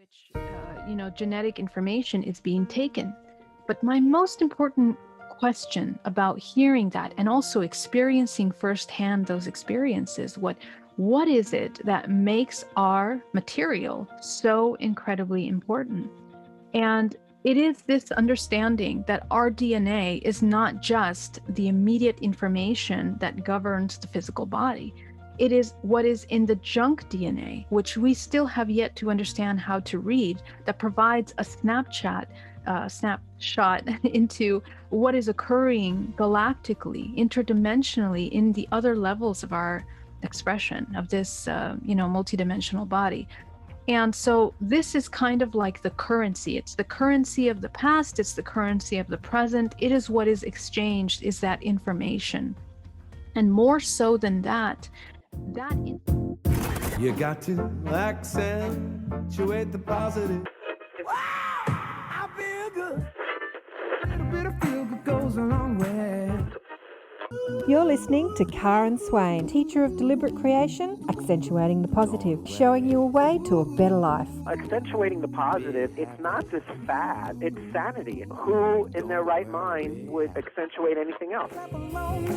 which, genetic information is being taken. But my most important question about hearing that and also experiencing firsthand those experiences, what is it that makes our material so incredibly important? And it is this understanding that our DNA is not just the immediate information that governs the physical body. It is what is in the junk DNA, which we still have yet to understand how to read, that provides a snapshot into what is occurring galactically, interdimensionally in the other levels of our expression of this, multidimensional body. And so this is kind of like the currency. It's the currency of the past. It's the currency of the present. It is what is exchanged, is that information. And more so than that, you got to accentuate the positive. Wow, I feel good. A little bit of feel good goes a long way. You're listening to Karen Swain, teacher of deliberate creation, accentuating the positive, showing you a way to a better life. Accentuating the positive, it's not just fad, it's sanity. Who in their right mind would accentuate anything else?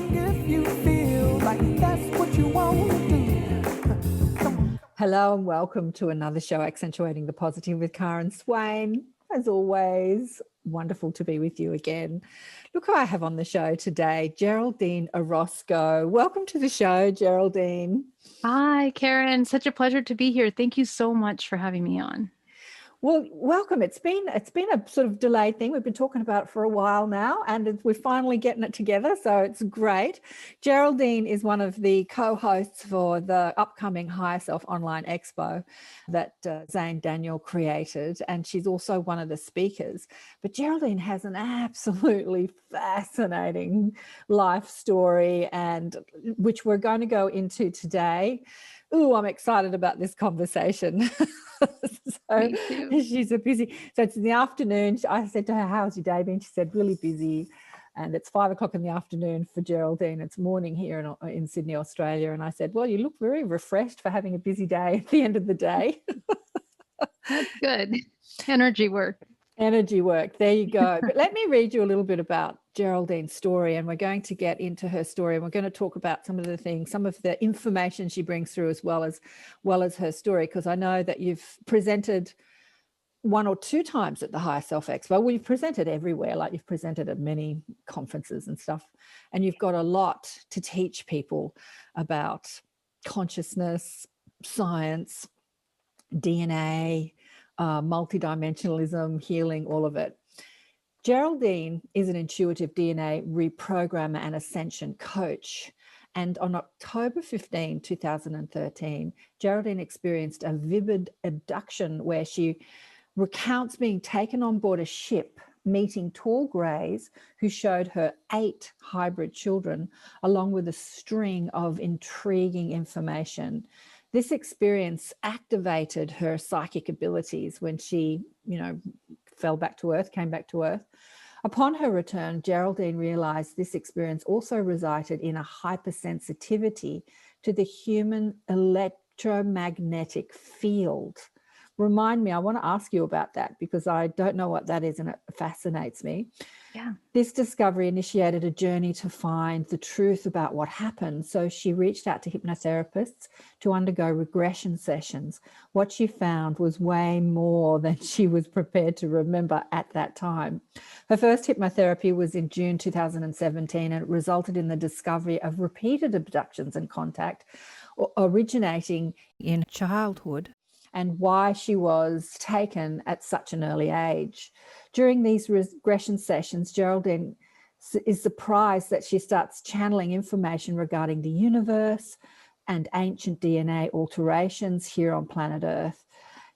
If you feel like that's what you want to do. Hello and welcome to another show, Accentuating the Positive with Karen Swain. As always, wonderful to be with you again. Look who I have on the show today, Geraldine Orozco. Welcome to the show, Geraldine. Hi, Karen. Such a pleasure to be here. Thank you so much for having me on. Well, welcome. It's been a sort of delayed thing. We've been talking about it for a while now, and we're finally getting it together, so it's great. Geraldine is one of the co-hosts for the upcoming Higher Self Online Expo that Zane Daniel created, and she's also one of the speakers. But Geraldine has an absolutely fascinating life story, and which we're going to go into today. Ooh, I'm excited about this conversation. So she's a busy. So it's in the afternoon. I said to her, "How's your day been?" She said, "Really busy." And it's 5 o'clock in the afternoon for Geraldine. It's morning here in Sydney, Australia. And I said, "Well, you look very refreshed for having a busy day at the end of the day." That's good. Energy work. Energy work. There you go. But let me read you a little bit about Geraldine's story, and we're going to get into her story, and we're going to talk about some of the things, some of the information she brings through as well as her story, because I know that you've presented 1 or 2 times at the Higher Self Expo. Well, you've presented everywhere, like you've presented at many conferences and stuff, and you've got a lot to teach people about consciousness, science, DNA, multidimensionalism, healing, all of it. Geraldine is an intuitive DNA reprogrammer and ascension coach. And on October 15, 2013, Geraldine experienced a vivid abduction where she recounts being taken on board a ship, meeting tall greys who showed her 8 hybrid children, along with a string of intriguing information. This experience activated her psychic abilities when she, came back to Earth. Upon her return, Geraldine realized this experience also resulted in a hypersensitivity to the human electromagnetic field. Remind me, I want to ask you about that because I don't know what that is and it fascinates me. Yeah. This discovery initiated a journey to find the truth about what happened. So she reached out to hypnotherapists to undergo regression sessions. What she found was way more than she was prepared to remember at that time. Her first hypnotherapy was in June 2017, and it resulted in the discovery of repeated abductions and contact originating in childhood, and why she was taken at such an early age. During these regression sessions, Geraldine is surprised that she starts channeling information regarding the universe and ancient DNA alterations here on planet Earth.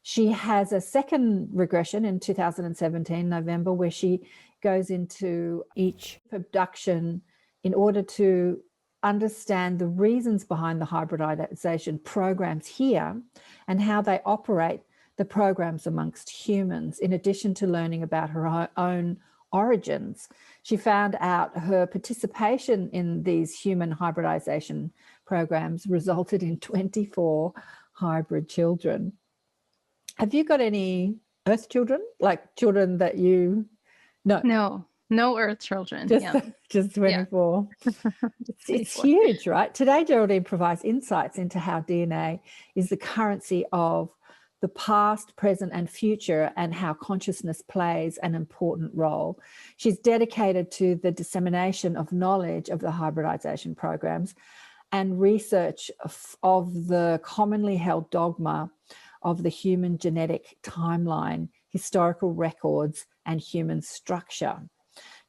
She has a second regression in 2017, November, where she goes into each abduction in order to understand the reasons behind the hybridization programs here and how they operate the programs amongst humans, in addition to learning about her own origins. She found out her participation in these human hybridization programs resulted in 24 hybrid children. Have you got any Earth children, like children that you know? No, no Earth children. Just, Yeah. just Yeah. 24. Just It's 24. huge, right? Today, Geraldine provides insights into how DNA is the currency of the past, present, and future, and how consciousness plays an important role. She's dedicated to the dissemination of knowledge of the hybridization programs and research of the commonly held dogma of the human genetic timeline, historical records, and human structure.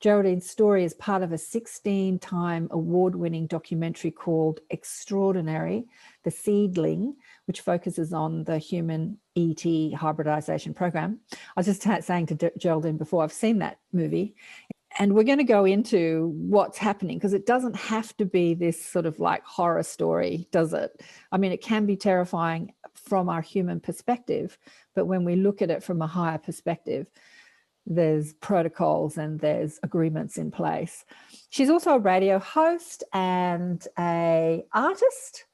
Geraldine's story is part of a 16-time award-winning documentary called Extraordinary, The Seedling, which focuses on the human ET hybridization program. I was just saying to Geraldine before, I've seen that movie. And we're going to go into what's happening, because it doesn't have to be this sort of like horror story, does it? I mean, it can be terrifying from our human perspective, but when we look at it from a higher perspective, there's protocols and there's agreements in place. She's also a radio host and an artist,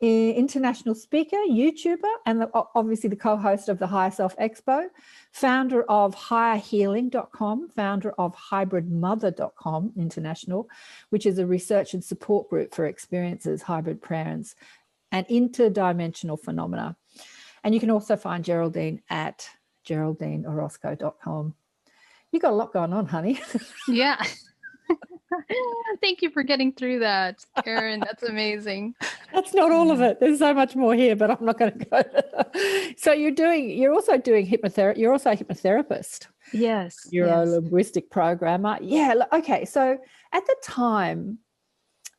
international speaker, YouTuber, and obviously the co-host of the Higher Self Expo, founder of higherhealing.com, founder of hybridmother.com international, which is a research and support group for experiencers, hybrid parents, and interdimensional phenomena. And you can also find Geraldine at geraldineorozco.com. You got a lot going on, honey. Yeah. Thank you for getting through that, Karen. That's amazing. That's not all of it. There's so much more here, but I'm not going to go. So you're also doing hypnotherapy. You're also a hypnotherapist. Yes. You're yes. a linguistic programmer. Yeah. Okay. So at the time,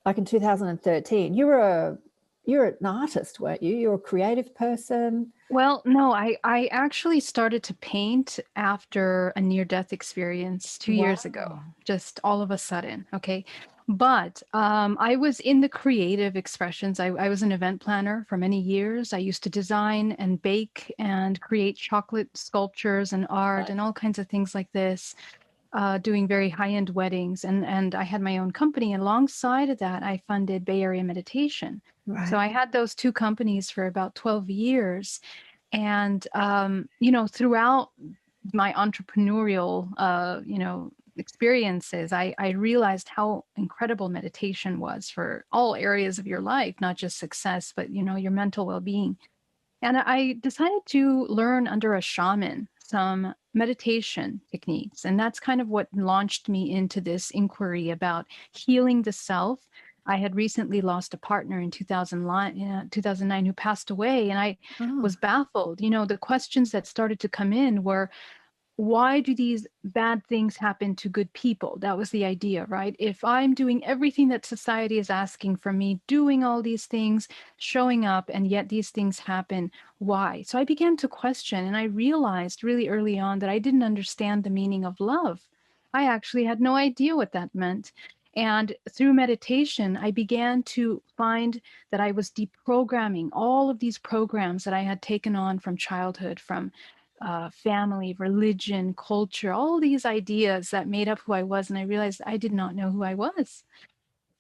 like in 2013, you were an artist, weren't you? You're a creative person. Well, no, I actually started to paint after a near-death experience 2 years ago, just all of a sudden. Okay. But I was in the creative expressions. I was an event planner for many years. I used to design and bake and create chocolate sculptures and art and all kinds of things like this, doing very high-end weddings. And I had my own company. Alongside of that, I funded Bay Area Meditation. Right. So I had those two companies for about 12 years. And, throughout my entrepreneurial, experiences, I realized how incredible meditation was for all areas of your life, not just success, but, your mental well-being. And I decided to learn under a shaman some meditation techniques. And that's kind of what launched me into this inquiry about healing the self. I had recently lost a partner in 2009 who passed away. And I was baffled. The questions that started to come in were, why do these bad things happen to good people? That was the idea, right? If I'm doing everything that society is asking from me, doing all these things, showing up, and yet these things happen, why? So I began to question, and I realized really early on that I didn't understand the meaning of love. I actually had no idea what that meant. And through meditation, I began to find that I was deprogramming all of these programs that I had taken on from childhood, from family, religion, culture, all these ideas that made up who I was. And I realized I did not know who I was.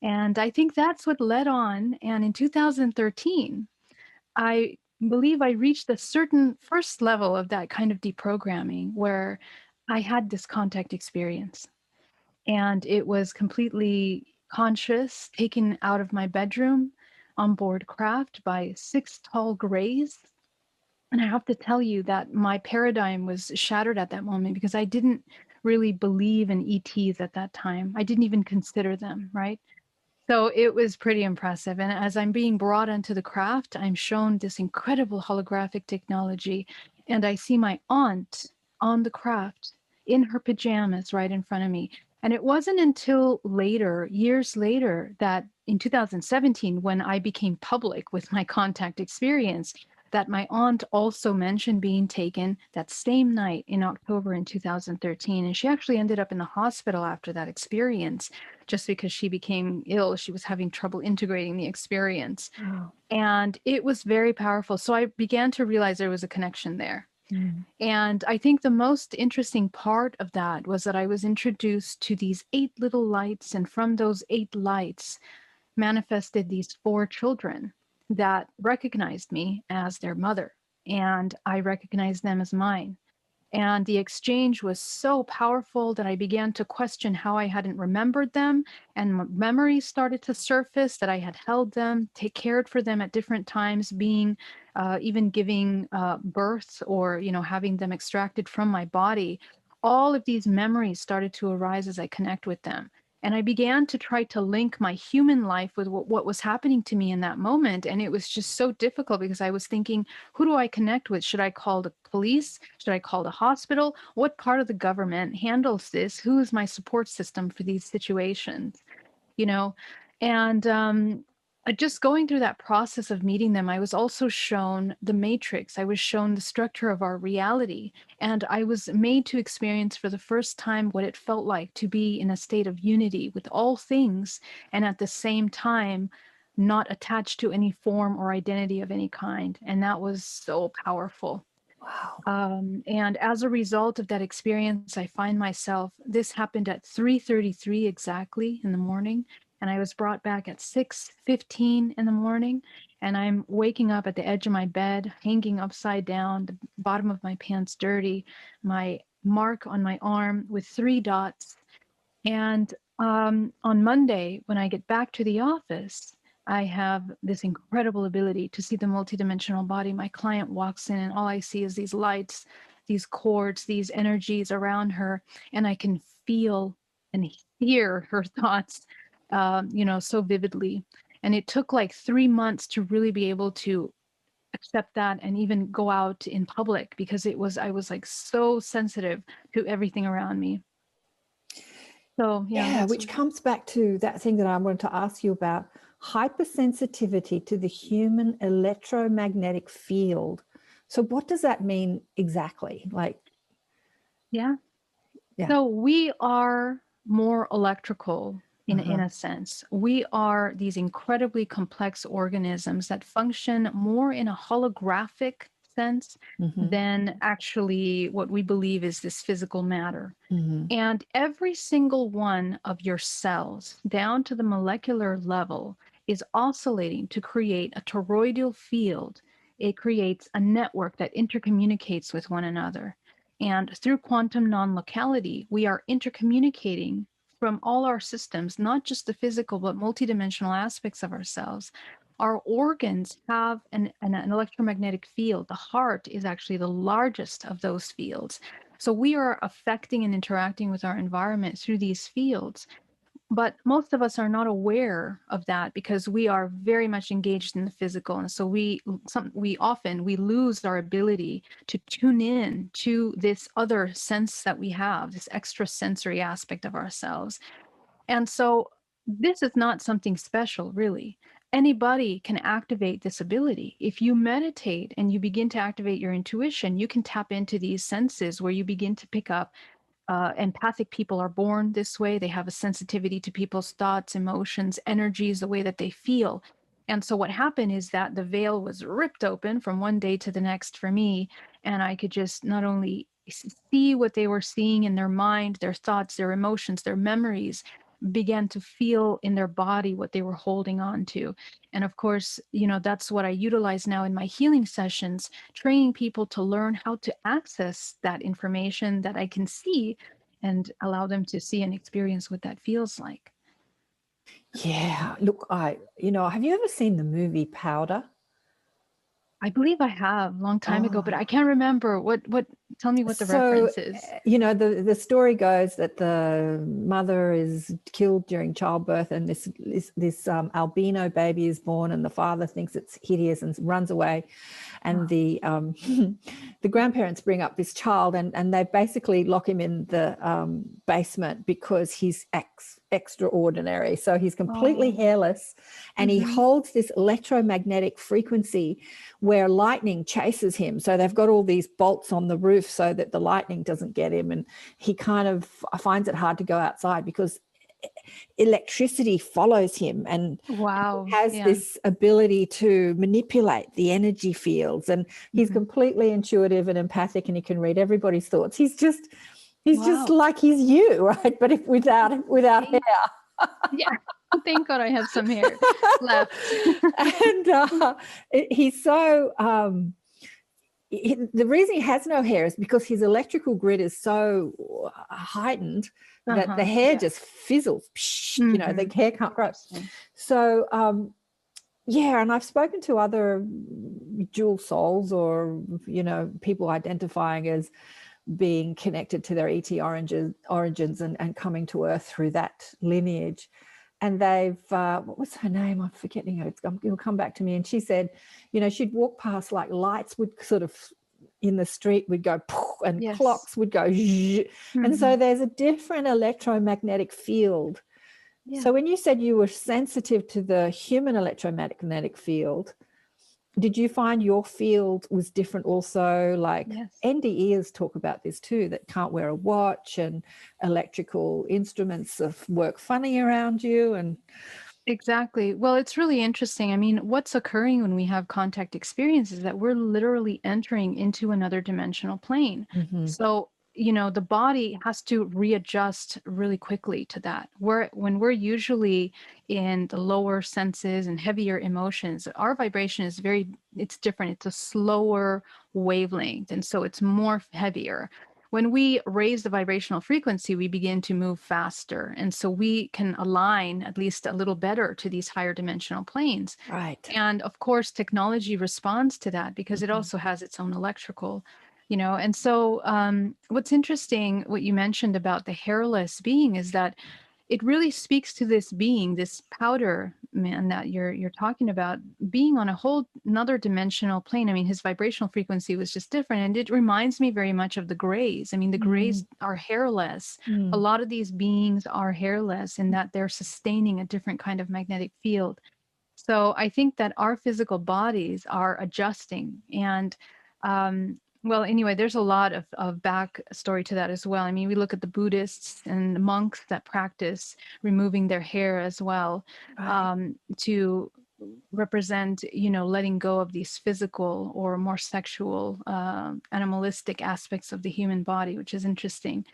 And I think that's what led on. And in 2013, I believe I reached a certain first level of that kind of deprogramming where I had this contact experience. And it was completely conscious, taken out of my bedroom on board craft by 6 tall grays. And I have to tell you that my paradigm was shattered at that moment, because I didn't really believe in ETs at that time. I didn't even consider them, right? So it was pretty impressive. And as I'm being brought into the craft, I'm shown this incredible holographic technology. And I see my aunt on the craft in her pajamas right in front of me. And it wasn't until later, years later, that in 2017, when I became public with my contact experience, that my aunt also mentioned being taken that same night in October in 2013. And she actually ended up in the hospital after that experience, just because she became ill. She was having trouble integrating the experience. Oh. And it was very powerful. So I began to realize there was a connection there. And I think the most interesting part of that was that I was introduced to these 8 little lights. And from those 8 lights manifested these 4 children that recognized me as their mother. and I recognized them as mine. And the exchange was so powerful that I began to question how I hadn't remembered them. And memories started to surface that I had held them, take cared for them at different times, being even giving birth or, having them extracted from my body. All of these memories started to arise as I connect with them. And I began to try to link my human life with what was happening to me in that moment. And it was just so difficult because I was thinking, who do I connect with? Should I call the police? Should I call the hospital? What part of the government handles this? Who is my support system for these situations? you know and just going through that process of meeting them, I was also shown the matrix. I was shown the structure of our reality, and I was made to experience for the first time what it felt like to be in a state of unity with all things, and at the same time not attached to any form or identity of any kind. And that was so powerful. Wow. And as a result of that experience, I find myself, this happened at 3:33 exactly in the morning, and I was brought back at 6:15 in the morning, and I'm waking up at the edge of my bed, hanging upside down, the bottom of my pants dirty, my mark on my arm with 3 dots. And on Monday, when I get back to the office, I have this incredible ability to see the multidimensional body. My client walks in, and all I see is these lights, these cords, these energies around her, and I can feel and hear her thoughts, so vividly. And it took like 3 months to really be able to accept that and even go out in public, because I was like so sensitive to everything around me. So yeah, Yeah, which comes back to that thing that I wanted to ask you about, hypersensitivity to the human electromagnetic field. So what does that mean exactly? yeah. Yeah. So we are more electrical in a sense. We are these incredibly complex organisms that function more in a holographic sense than actually what we believe is this physical matter. And every single one of your cells, down to the molecular level, is oscillating to create a toroidal field. It creates a network that intercommunicates with one another. And through quantum non-locality, we are intercommunicating from all our systems, not just the physical, but multidimensional aspects of ourselves. Our organs have an electromagnetic field. The heart is actually the largest of those fields. So we are affecting and interacting with our environment through these fields. But most of us are not aware of that because we are very much engaged in the physical. And so we often lose our ability to tune in to this other sense that we have, this extra sensory aspect of ourselves. And so this is not something special, really. Anybody can activate this ability. If you meditate and you begin to activate your intuition, you can tap into these senses where you begin to pick up. Empathic people are born this way. They have a sensitivity to people's thoughts, emotions, energies, the way that they feel. And so what happened is that the veil was ripped open from one day to the next for me. And I could just not only see what they were seeing in their mind, their thoughts, their emotions, their memories, began to feel in their body what they were holding on to. And of course, that's what I utilize now in my healing sessions, training people to learn how to access that information that I can see and allow them to see and experience what that feels like. Yeah. Look, have you ever seen the movie Powder? I believe I have a long time ago, but I can't remember what tell me what the reference is. The story goes that the mother is killed during childbirth, and this albino baby is born, and the father thinks it's hideous and runs away. And the grandparents bring up this child, and they basically lock him in the basement because he's extraordinary. So he's completely hairless, and he holds this electromagnetic frequency where lightning chases him. So they've got all these bolts on the roof so that the lightning doesn't get him, and he kind of finds it hard to go outside because electricity follows him, and has this ability to manipulate the energy fields, and he's completely intuitive and empathic, and he can read everybody's thoughts. He's just like he's you, right? But if without hair. Yeah. Thank God I have some hair left. And he's so the reason he has no hair is because his electrical grid is so heightened that the hair just fizzles. You know, the hair can't grow. So, yeah, and I've spoken to other dual souls, or, you know, people identifying as being connected to their ET origins and coming to Earth through that lineage. And they've, what was her name? I'm forgetting her. It'll come back to me. And she said, you know, she'd walk past, like lights would sort of in the street would go poof, and clocks would go zzz. And so there's a different electromagnetic field. So when you said you were sensitive to the human electromagnetic field, did you find your field was different also? Like NDEers talk about this too, that can't wear a watch, and electrical instruments work funny around you. And exactly. Well, it's really interesting. I mean, what's occurring when we have contact experience is that we're literally entering into another dimensional plane. So, you know, the body has to readjust really quickly to that. When we're usually in the lower senses and heavier emotions, our vibration is it's different. It's a slower wavelength, and so it's more heavier. When we raise the vibrational frequency, we begin to move faster. And so we can align at least a little better to these higher dimensional planes. Right. And of course, technology responds to that because it also has its own electrical, you know. And so what's interesting, what you mentioned about the hairless being, is that it really speaks to this being, this powder man that you're talking about, being on a whole another dimensional plane. I mean, his vibrational frequency was just different, and it reminds me very much of the Greys. I mean, the Greys are hairless. A lot of these beings are hairless in that they're sustaining a different kind of magnetic field. So I think that our physical bodies are adjusting, and well, anyway, there's a lot of backstory to that as well. I mean, we look at the Buddhists and the monks that practice removing their hair as well, to represent, you know, letting go of these physical or more sexual, animalistic aspects of the human body, which is interesting.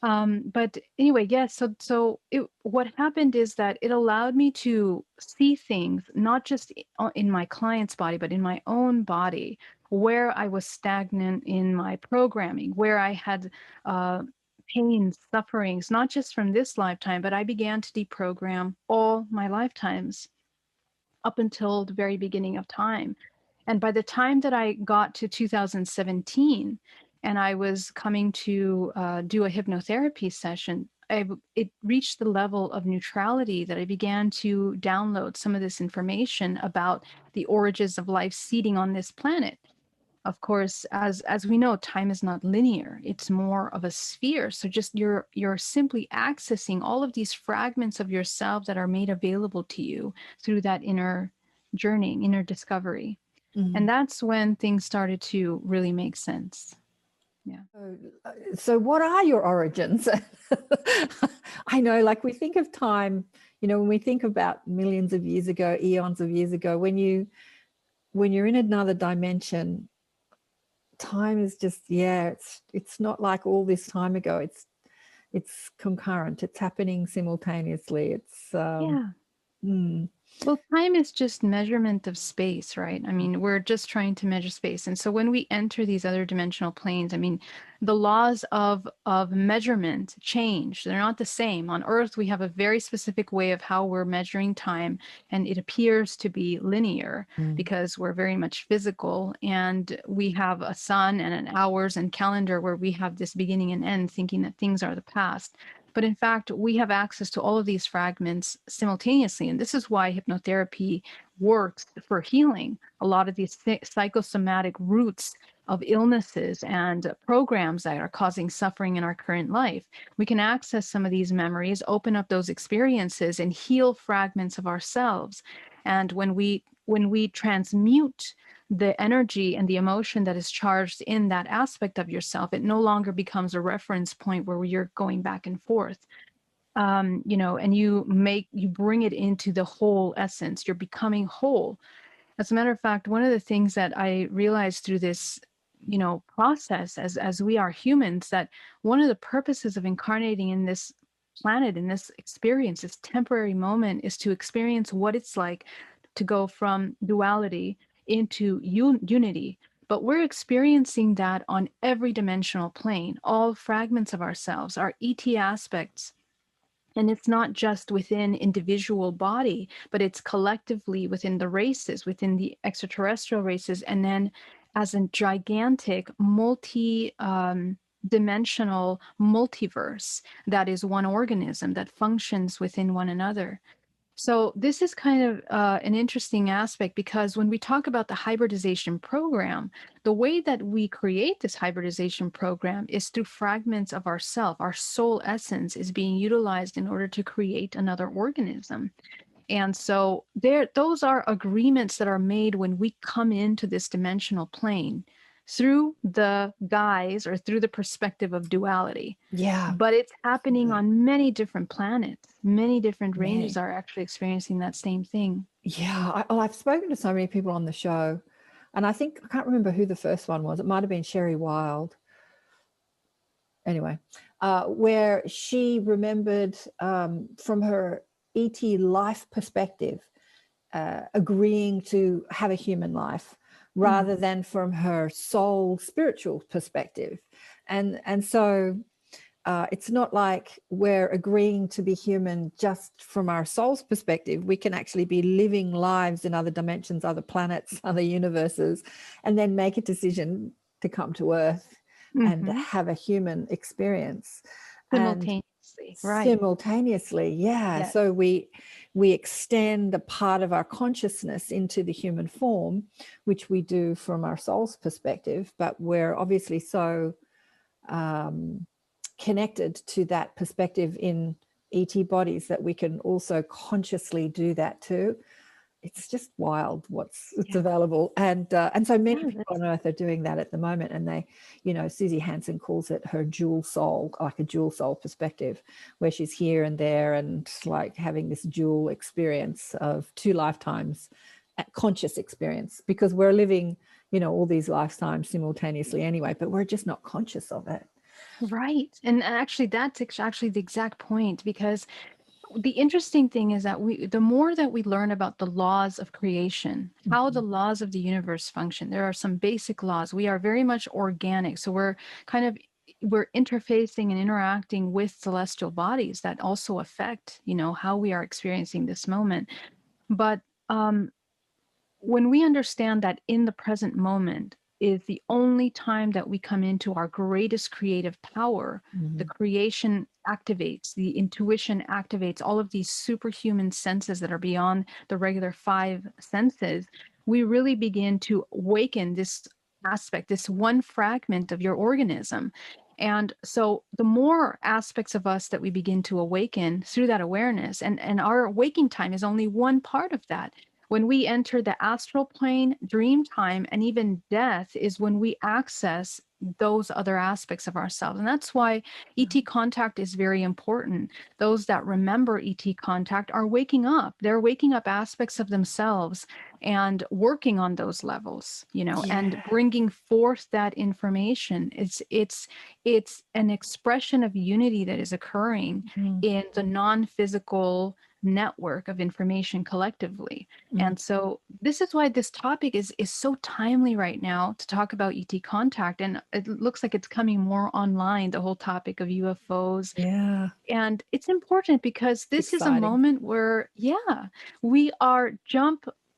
But anyway, yes. So what happened is that it allowed me to see things not just in my client's body, but in my own body, where I was stagnant in my programming, where I had pains, sufferings, not just from this lifetime, but I began to deprogram all my lifetimes up until the very beginning of time. And by the time that I got to 2017, and I was coming to do a hypnotherapy session, it reached the level of neutrality that I began to download some of this information about the origins of life seeding on this planet. Of course, as we know, time is not linear. It's more of a sphere. So just you're simply accessing all of these fragments of yourself that are made available to you through that inner journeying, inner discovery. And that's when things started to really make sense. Yeah. So what are your origins? I know, like, we think of time, you know, when we think about millions of years ago, eons of years ago, when you're in another dimension, time is just, it's not like all this time ago. It's concurrent. It's happening simultaneously. It's Well, time is just measurement of space, right? I mean, we're just trying to measure space. And so when we enter these other dimensional planes, I mean, the laws of measurement change. They're not the same. On Earth, we have a very specific way of how we're measuring time, and it appears to be linear because we're very much physical, and we have a sun and an hours and calendar where we have this beginning and end, thinking that things are the past. But in fact, we have access to all of these fragments simultaneously. And this is why hypnotherapy works for healing a lot of these psychosomatic roots of illnesses and programs that are causing suffering in our current life. We can access some of these memories, open up those experiences, and heal fragments of ourselves. And when we transmute the energy and the emotion that is charged in that aspect of yourself, it no longer becomes a reference point where you're going back and forth. You know, and you bring it into the whole essence. You're becoming whole. As a matter of fact, one of the things that I realized through this, you know, process as we are humans, that one of the purposes of incarnating in this planet, in this experience, this temporary moment, is to experience what it's like to go from duality into unity, but we're experiencing that on every dimensional plane, all fragments of ourselves, our ET aspects. And it's not just within individual body, but it's collectively within the races, within the extraterrestrial races, and then as a gigantic dimensional multiverse that is one organism that functions within one another. So this is kind of an interesting aspect, because when we talk about the hybridization program, the way that we create this hybridization program is through fragments of ourself. Our soul essence is being utilized in order to create another organism. And so those are agreements that are made when we come into this dimensional plane through the guise or through the perspective of duality. Yeah. But it's happening on many different planets. Many different ranges Many. are actually experiencing that same thing. Yeah. I've spoken to so many people on the show, and I can't remember who the first one was. It might have been Sherry Wild. Anyway, where she remembered from her ET life perspective, agreeing to have a human life rather than from her soul spiritual perspective. And so it's not like we're agreeing to be human just from our soul's perspective. We can actually be living lives in other dimensions, other planets, other universes, and then make a decision to come to Earth and have a human experience. Simultaneously, right. Simultaneously, yeah. Yes. So we extend a part of our consciousness into the human form, which we do from our soul's perspective, but we're obviously so connected to that perspective in ET bodies that we can also consciously do that too. It's just wild what's available, and so many people on Earth are doing that at the moment. And they, Susie Hansen calls it her dual soul, like a dual soul perspective, where she's here and there, and like having this dual experience of 2 lifetimes, conscious experience, because we're living, all these lifetimes simultaneously anyway, but we're just not conscious of it. Right, and actually, that's actually the exact point, because the interesting thing is that the more that we learn about the laws of creation, how the laws of the universe function, there are some basic laws. We are very much organic. So we're interfacing and interacting with celestial bodies that also affect, how we are experiencing this moment. But when we understand that in the present moment is the only time that we come into our greatest creative power, the creation activates, the intuition activates all of these superhuman senses that are beyond the regular 5 senses, we really begin to awaken this aspect, this one fragment of your organism. And so the more aspects of us that we begin to awaken through that awareness, and our waking time is only one part of that. When we enter the astral plane, dream time, and even death is when we access those other aspects of ourselves. And that's why ET contact is very important. Those that remember ET contact are waking up. They're waking up aspects of themselves and working on those levels, and bringing forth that information. It's an expression of unity that is occurring in the non-physical network of information collectively. And so this is why this topic is so timely right now to talk about ET contact. And it looks like it's coming more online, the whole topic of UFOs. Yeah. And it's important because this is a moment where,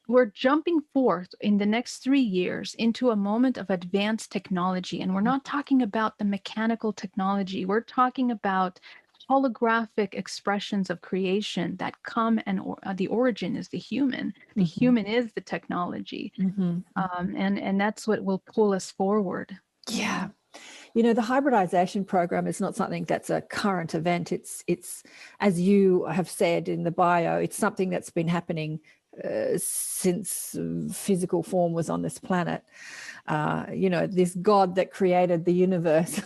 we're jumping forth in the next 3 years into a moment of advanced technology. And we're not talking about the mechanical technology. We're talking about holographic expressions of creation that come, and the origin is the human. The human is the technology. And that's what will pull us forward. Yeah. The hybridization program is not something that's a current event. It's as you have said in the bio, it's something that's been happening since physical form was on this planet. This God that created the universe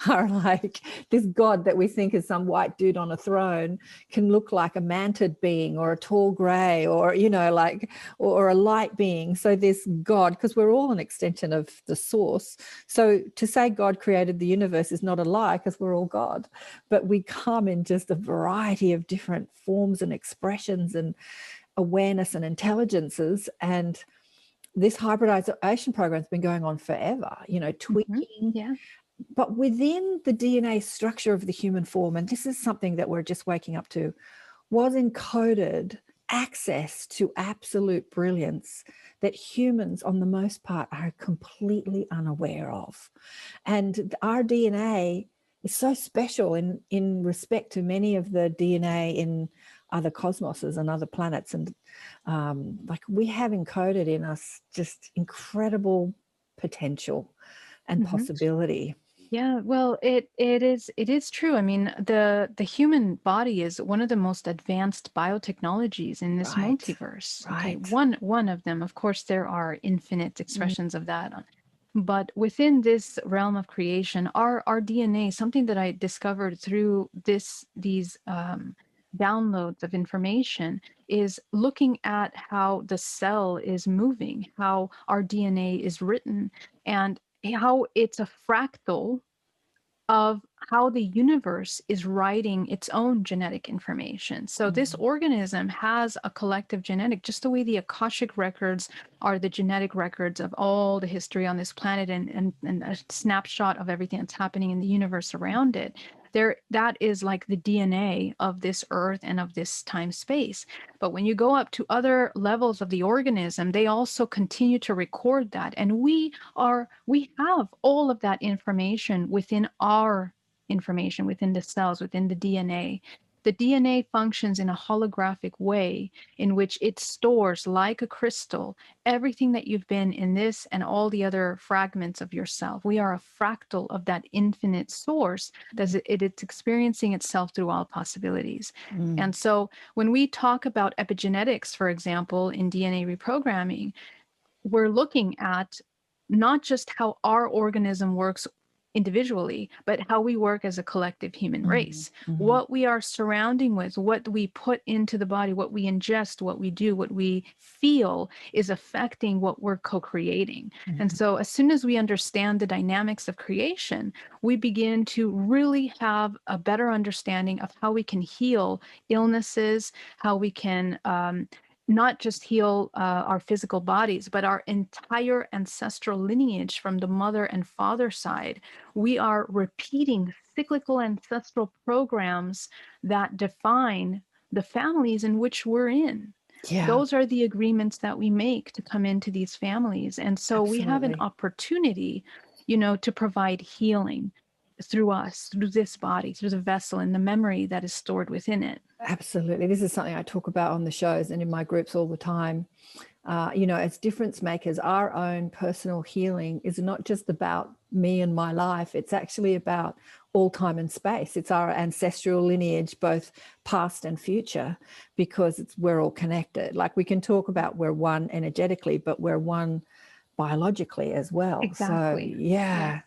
are like, this God that we think is some white dude on a throne can look like a mantid being or a tall gray or, or a light being. So this God, because we're all an extension of the source. So to say God created the universe is not a lie, because we're all God, but we come in just a variety of different forms and expressions and awareness and intelligences. And this hybridization program has been going on forever, tweaking. Yeah. But within the DNA structure of the human form, and this is something that we're just waking up to, was encoded access to absolute brilliance that humans, on the most part, are completely unaware of. And our DNA is so special in respect to many of the DNA in other cosmoses and other planets. And like we have encoded in us just incredible potential and possibility. Yeah, well, it is true. I mean, the human body is one of the most advanced biotechnologies in this Right. multiverse. Okay, Right. one of them. Of course, there are infinite expressions of that. But within this realm of creation, our DNA, something that I discovered through these downloads of information, is looking at how the cell is moving, how our DNA is written, and how it's a fractal of how the universe is writing its own genetic information. So this organism has a collective genetic, just the way the Akashic records are the genetic records of all the history on this planet and a snapshot of everything that's happening in the universe around it. That is like the DNA of this earth and of this time space. But when you go up to other levels of the organism, they also continue to record that. And we have all of that information within our information, within the cells, within the DNA. The DNA functions in a holographic way in which it stores, like a crystal, everything that you've been in this and all the other fragments of yourself. We are a fractal of that infinite source that it's experiencing itself through all possibilities. And so when we talk about epigenetics, for example, in DNA reprogramming, we're looking at not just how our organism works individually, but how we work as a collective human race. What we are surrounding with, what we put into the body, what we ingest, what we do, what we feel is affecting what we're co-creating. And so as soon as we understand the dynamics of creation, we begin to really have a better understanding of how we can heal illnesses, how we can not just heal our physical bodies, but our entire ancestral lineage from the mother and father side. We are repeating cyclical ancestral programs that define the families in which we're in. Yeah. Those are the agreements that we make to come into these families. And so we have an Absolutely. opportunity, to provide healing through us, through this body, through the vessel and the memory that is stored within it. Absolutely. This is something I talk about on the shows and in my groups all the time. As difference makers, our own personal healing is not just about me and my life. It's actually about all time and space. It's our ancestral lineage, both past and future, because we're all connected. Like we can talk about we're one energetically, but we're one biologically as well. Exactly. So, yeah.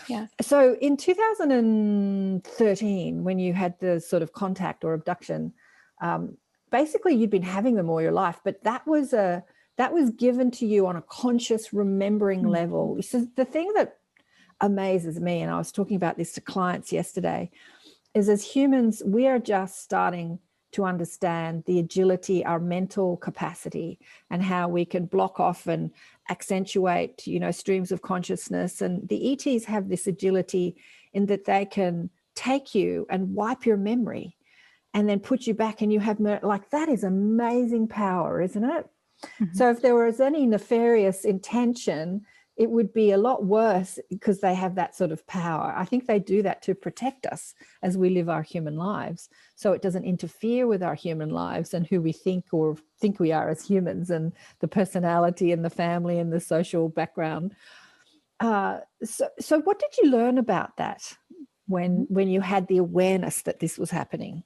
Yeah. So in 2013, when you had the sort of contact or abduction, basically you'd been having them all your life, but that was given to you on a conscious remembering level. So the thing that amazes me, and I was talking about this to clients yesterday, is as humans, we are just starting to understand the agility, our mental capacity, and how we can block off and accentuate, streams of consciousness. And the ETs have this agility in that they can take you and wipe your memory and then put you back, and you have, like, that is amazing power, isn't it? So if there was any nefarious intention, it would be a lot worse because they have that sort of power. I think they do that to protect us as we live our human lives, so it doesn't interfere with our human lives and who we think we are as humans, and the personality and the family and the social background. So what did you learn about that when you had the awareness that this was happening?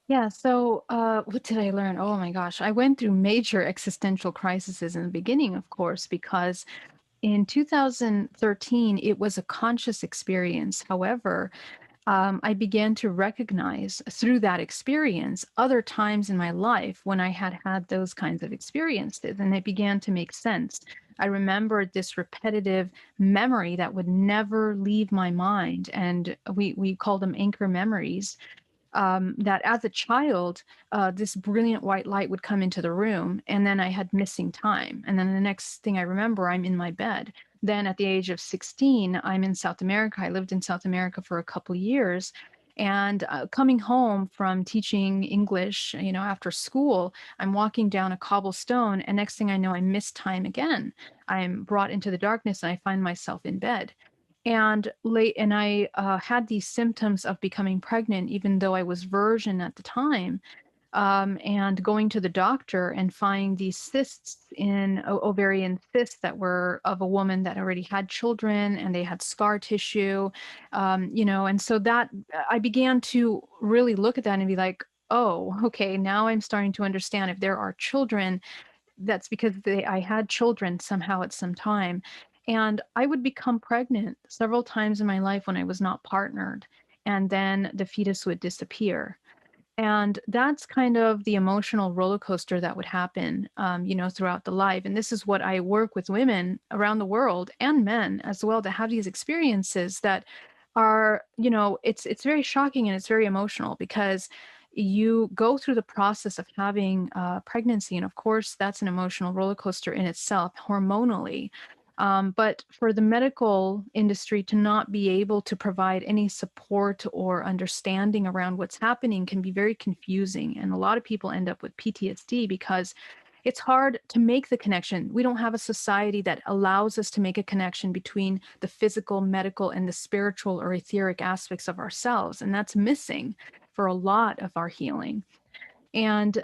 Yeah, so what did I learn? Oh my gosh, I went through major existential crises in the beginning, of course, because in 2013, it was a conscious experience. However, I began to recognize through that experience other times in my life when I had those kinds of experiences, and it began to make sense. I remembered this repetitive memory that would never leave my mind, and we call them anchor memories. that as a child, this brilliant white light would come into the room, and then I had missing time. And then the next thing I remember, I'm in my bed. Then at the age of 16, I'm in South America. I lived in South America for a couple years. And coming home from teaching English, after school, I'm walking down a cobblestone, and next thing I know, I miss time again. I'm brought into the darkness, and I find myself in bed. And I had these symptoms of becoming pregnant, even though I was virgin at the time, and going to the doctor and finding these cysts in ovarian cysts that were of a woman that already had children, and they had scar tissue, and so that I began to really look at that and be like, oh, okay, now I'm starting to understand if there are children, that's because I had children somehow at some time. And I would become pregnant several times in my life when I was not partnered, and then the fetus would disappear. And that's kind of the emotional roller coaster that would happen, throughout the life. And this is what I work with women around the world, and men as well, to have these experiences that are, it's very shocking, and it's very emotional, because you go through the process of having pregnancy. And of course, that's an emotional roller coaster in itself, hormonally. But for the medical industry to not be able to provide any support or understanding around what's happening can be very confusing. And a lot of people end up with PTSD because it's hard to make the connection. We don't have a society that allows us to make a connection between the physical, medical, and the spiritual or etheric aspects of ourselves. And that's missing for a lot of our healing. And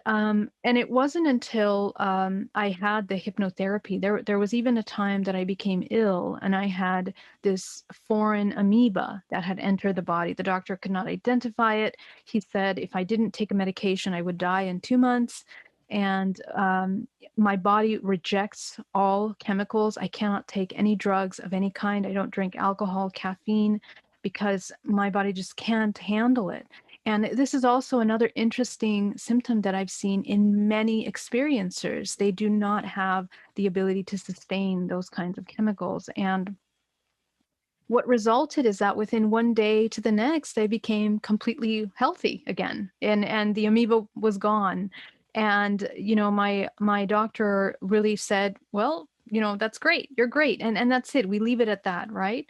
it wasn't until I had the hypnotherapy. There was even a time that I became ill, and I had this foreign amoeba that had entered the body. The doctor could not identify it. He said if I didn't take a medication, I would die in 2 months. And my body rejects all chemicals. I cannot take any drugs of any kind. I don't drink alcohol, caffeine, because my body just can't handle it. And this is also another interesting symptom that I've seen in many experiencers. They do not have the ability to sustain those kinds of chemicals. And what resulted is that within one day to the next, they became completely healthy again, and the amoeba was gone. And my doctor really said, well, that's great, you're great, and that's it. We leave it at that, right?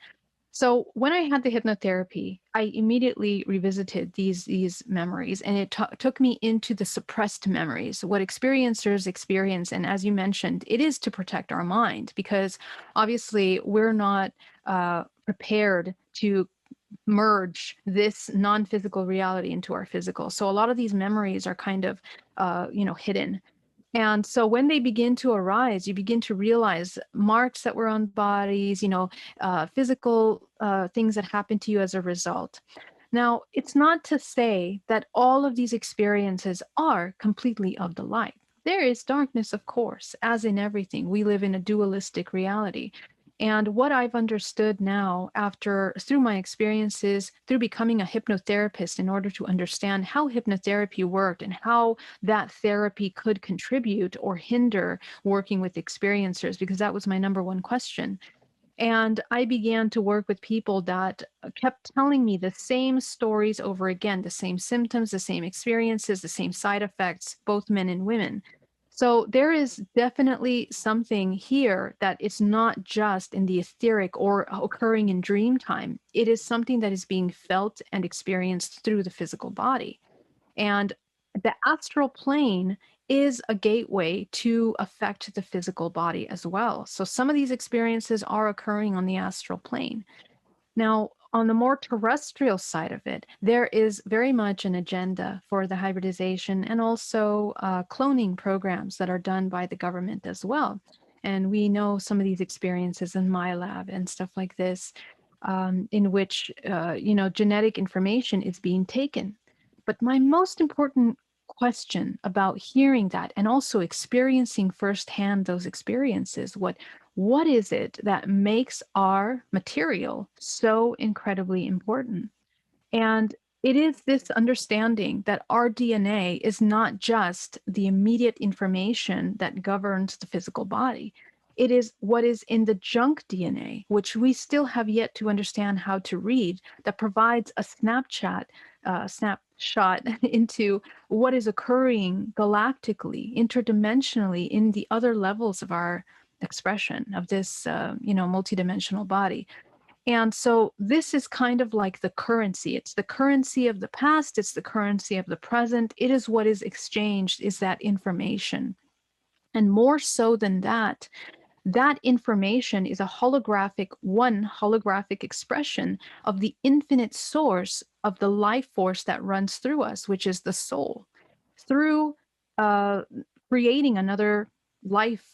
So when I had the hypnotherapy, I immediately revisited these memories, and it took me into the suppressed memories, what experiencers experience. And as you mentioned, it is to protect our mind, because obviously we're not prepared to merge this non-physical reality into our physical. So a lot of these memories are kind of, hidden. And so when they begin to arise, you begin to realize marks that were on bodies, physical things that happen to you as a result. Now, it's not to say that all of these experiences are completely of the light. There is darkness, of course, as in everything. We live in a dualistic reality. And what I've understood now, through my experiences, through becoming a hypnotherapist, in order to understand how hypnotherapy worked and how that therapy could contribute or hinder working with experiencers, because that was my number one question. And I began to work with people that kept telling me the same stories over again, the same symptoms, the same experiences, the same side effects, both men and women. So there is definitely something here that it's not just in the etheric or occurring in dream time. It is something that is being felt and experienced through the physical body. And the astral plane is a gateway to affect the physical body as well. So some of these experiences are occurring on the astral plane. Now, on the more terrestrial side of it, there is very much an agenda for the hybridization and also cloning programs that are done by the government as well. And we know some of these experiences in my lab and stuff like this, in which, genetic information is being taken. But my most important question about hearing that and also experiencing firsthand those experiences, what is it that makes our material so incredibly important? And it is this understanding that our DNA is not just the immediate information that governs the physical body. It is what is in the junk DNA, which we still have yet to understand how to read, that provides a snapshot shot into what is occurring galactically, interdimensionally in the other levels of our expression of this, multidimensional body. And so this is kind of like the currency. It's the currency of the past. It's the currency of the present. It is what is exchanged, is that information. And more so than that, that information is one holographic expression of the infinite source of the life force that runs through us, which is the soul. Through uh, creating another life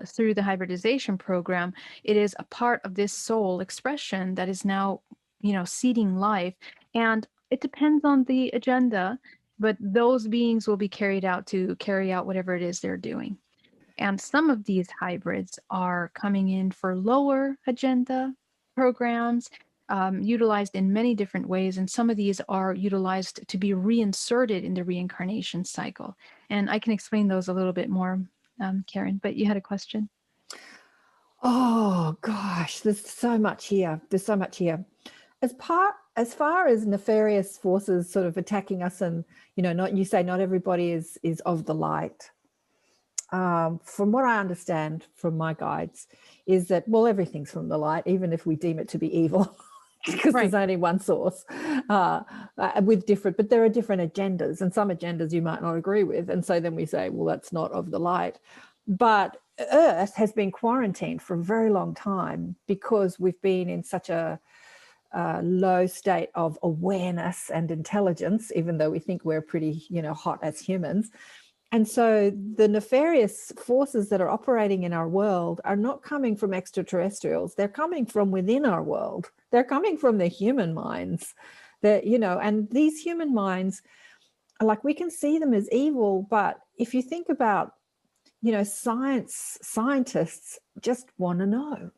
through the hybridization program, it is a part of this soul expression that is now, seeding life. And it depends on the agenda, but those beings will be carried out to carry out whatever it is they're doing. And some of these hybrids are coming in for lower agenda programs, utilized in many different ways. And some of these are utilized to be reinserted in the reincarnation cycle. And I can explain those a little bit more, Karen, but you had a question? Oh gosh, there's so much here. There's so much here. As far as nefarious forces sort of attacking us, and you say not everybody is of the light. From what I understand from my guides, is that, well, everything's from the light, even if we deem it to be evil, because Right. there's only one source, but there are different agendas, and some agendas you might not agree with. And so then we say, well, that's not of the light. But Earth has been quarantined for a very long time because we've been in such a low state of awareness and intelligence, even though we think we're pretty, hot as humans. And so the nefarious forces that are operating in our world are not coming from extraterrestrials. They're coming from within our world. They're coming from the human minds. And these human minds, like, we can see them as evil, but if you think about, scientists just want to know.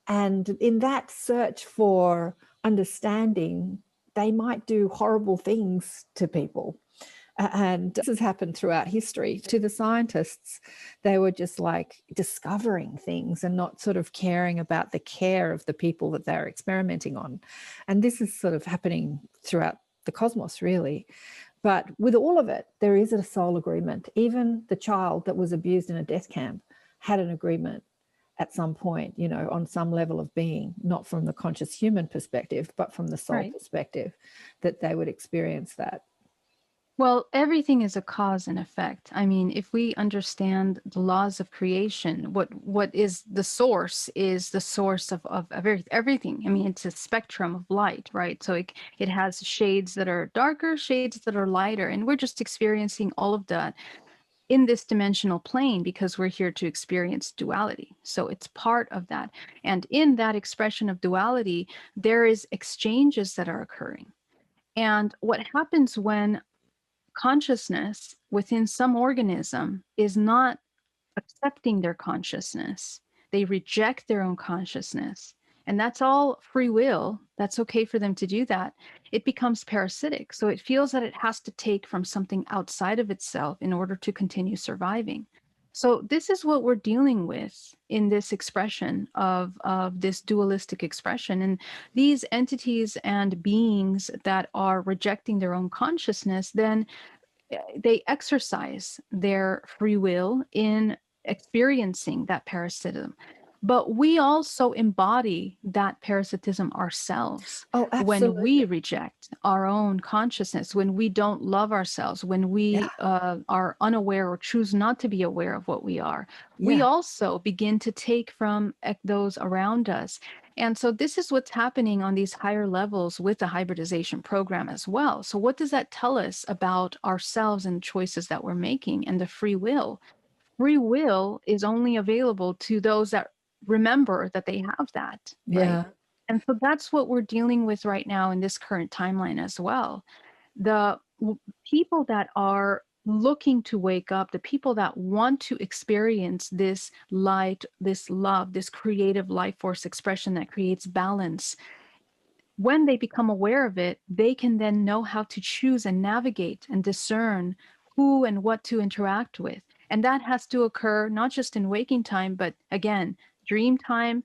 And in that search for understanding, they might do horrible things to people. And this has happened throughout history. To the scientists, they were just like discovering things and not sort of caring about the care of the people that they're experimenting on. And this is sort of happening throughout the cosmos, really. But with all of it, there is a soul agreement. Even the child that was abused in a death camp had an agreement at some point, on some level of being, not from the conscious human perspective, but from the soul perspective, that they would experience that. Well, everything is a cause and effect. I mean, if we understand the laws of creation, what is the source of everything. I mean, it's a spectrum of light, right? So it has shades that are darker, shades that are lighter, and we're just experiencing all of that in this dimensional plane because we're here to experience duality. So it's part of that. And in that expression of duality, there is exchanges that are occurring. And what happens when consciousness within some organism is not accepting their consciousness, they reject their own consciousness, and that's all free will, that's okay for them to do that, it becomes parasitic. So it feels that it has to take from something outside of itself in order to continue surviving. So this is what we're dealing with in this expression of this dualistic expression. And these entities and beings that are rejecting their own consciousness, then they exercise their free will in experiencing that parasitism. But we also embody that parasitism ourselves. Oh, when absolutely. we reject our own consciousness, when we don't love ourselves, when we are unaware or choose not to be aware of what we are, we also begin to take from those around us. And so this is what's happening on these higher levels with the hybridization program as well. So what does that tell us about ourselves and choices that we're making and the free will? Free will is only available to those that remember that they have that, right? And so that's what we're dealing with right now in this current timeline as well. The people that are looking to wake up, the people that want to experience this light, this love, this creative life force expression that creates balance, when they become aware of it, they can then know how to choose and navigate and discern who and what to interact with. And that has to occur not just in waking time, but again, dream time,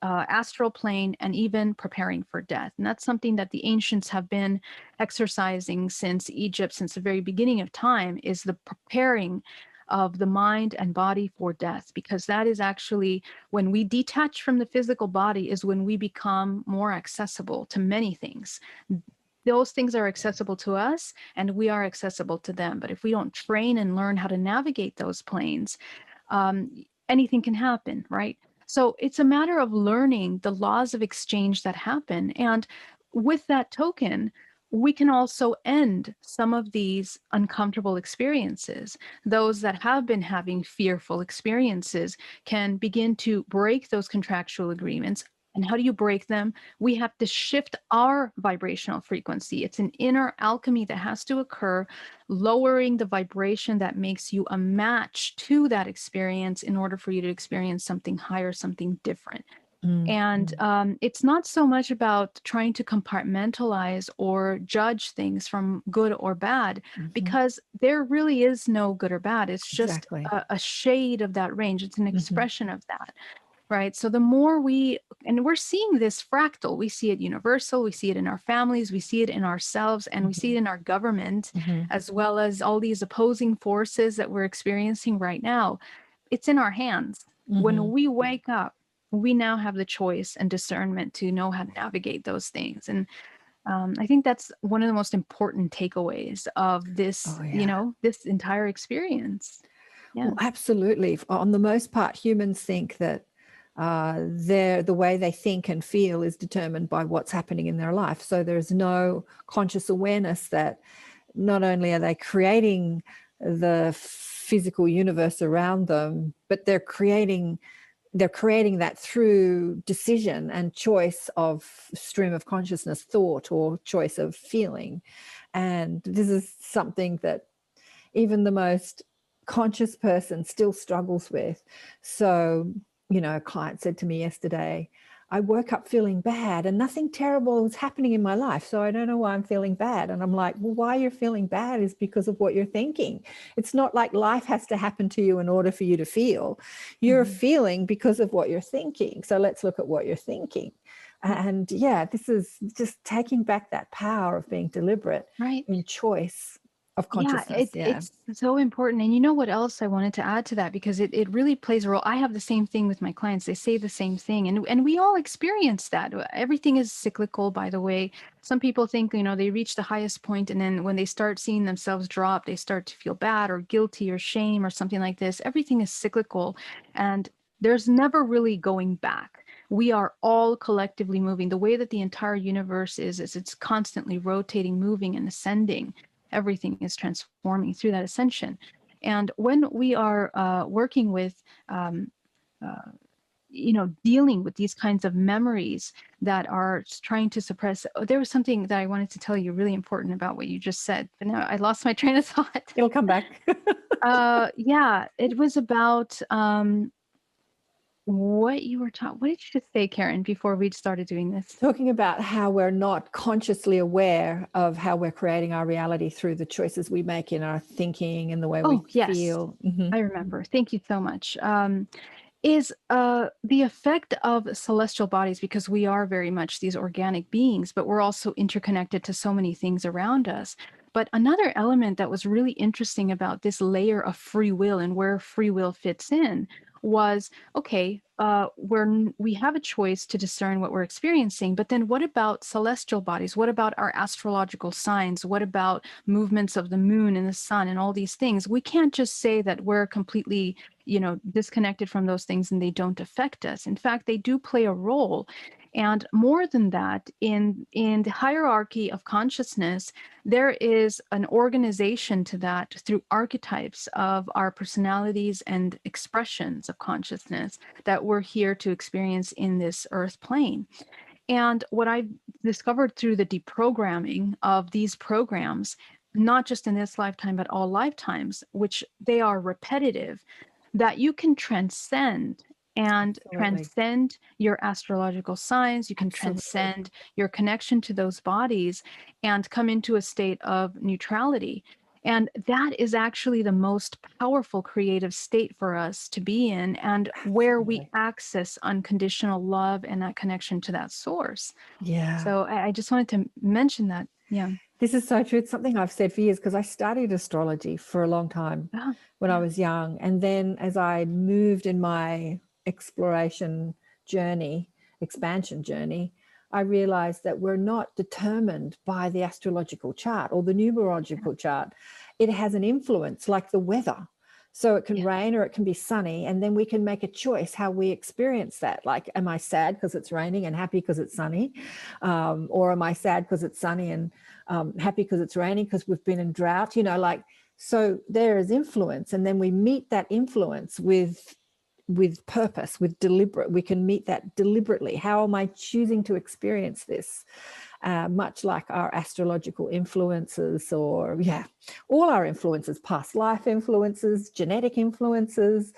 astral plane, and even preparing for death. And that's something that the ancients have been exercising since Egypt, since the very beginning of time, is the preparing of the mind and body for death, because that is actually when we detach from the physical body is when we become more accessible to many things. Those things are accessible to us and we are accessible to them. But if we don't train and learn how to navigate those planes, anything can happen, right? So it's a matter of learning the laws of exchange that happen. And with that token, we can also end some of these uncomfortable experiences. Those that have been having fearful experiences can begin to break those contractual agreements. And how do you break them? We have to shift our vibrational frequency. It's an inner alchemy that has to occur, lowering the vibration that makes you a match to that experience in order for you to experience something higher, something different. And it's not so much about trying to compartmentalize or judge things from good or bad, because there really is no good or bad. It's just Exactly. a shade of that range. It's an expression of that. Right. So the more and we're seeing this fractal, we see it universal, we see it in our families, we see it in ourselves, and we see it in our government, as well as all these opposing forces that we're experiencing right now. It's in our hands. When we wake up, we now have the choice and discernment to know how to navigate those things. And I think that's one of the most important takeaways of this, this entire experience. Yeah. Well, absolutely. On the most part, humans think that the way they think and feel is determined by what's happening in their life. So there's no conscious awareness that not only are they creating the physical universe around them, but they're creating that through decision and choice of stream of consciousness, thought, or choice of feeling. And this is something that even the most conscious person still struggles with. So, a client said to me yesterday, I woke up feeling bad and nothing terrible was happening in my life. So I don't know why I'm feeling bad. And I'm like, well, why you're feeling bad is because of what you're thinking. It's not like life has to happen to you in order for you to feel. You're feeling because of what you're thinking. So let's look at what you're thinking. And this is just taking back that power of being deliberate in choice of consciousness. It's so important. And you know what else I wanted to add to that, because it really plays a role. I have the same thing with my clients. They say the same thing. And we all experience that. Everything is cyclical, by the way. Some people think, they reach the highest point, and then when they start seeing themselves drop, they start to feel bad or guilty or shame or something like this. Everything is cyclical, and there's never really going back. We are all collectively moving. The way that the entire universe is it's constantly rotating, moving, and ascending. Everything is transforming through that ascension. And when we are working with, dealing with these kinds of memories that are trying to suppress, there was something that I wanted to tell you really important about what you just said, but now I lost my train of thought. It'll come back. It was about what you were taught. What did you just say, Karen, before we started doing this? Talking about how we're not consciously aware of how we're creating our reality through the choices we make in our thinking and the way we feel. I remember. Thank you so much. Is the effect of celestial bodies, because we are very much these organic beings, but we're also interconnected to so many things around us. But another element that was really interesting about this layer of free will and where free will fits in was, okay, we have a choice to discern what we're experiencing, but then what about celestial bodies? What about our astrological signs? What about movements of the moon and the sun and all these things? We can't just say that we're completely, disconnected from those things and they don't affect us. In fact, they do play a role. And more than that, in the hierarchy of consciousness, there is an organization to that through archetypes of our personalities and expressions of consciousness that we're here to experience in this earth plane. And what I've discovered through the deprogramming of these programs, not just in this lifetime, but all lifetimes, which they are repetitive, that you can transcend transcend your astrological signs. You can transcend your connection to those bodies and come into a state of neutrality. And that is actually the most powerful creative state for us to be in, and where we Absolutely. access unconditional love and that connection to that source. Yeah. So I just wanted to mention that. Yeah. This is so true. It's something I've said for years because I studied astrology for a long time Ah, when I yeah. was young. And then as I moved in my exploration journey, expansion journey, I realized that we're not determined by the astrological chart or the numerological chart. It has an influence like the weather. So it can Yeah. rain or it can be sunny, and then we can make a choice how we experience that. Like, am I sad because it's raining and happy because it's sunny? Or am I sad because it's sunny and happy because it's raining because we've been in drought? You know, like, so there is influence, and then we meet that influence with purpose, with deliberate. We can meet that deliberately. How am I choosing to experience this? Much like our astrological influences, or all our influences, past life influences, genetic influences,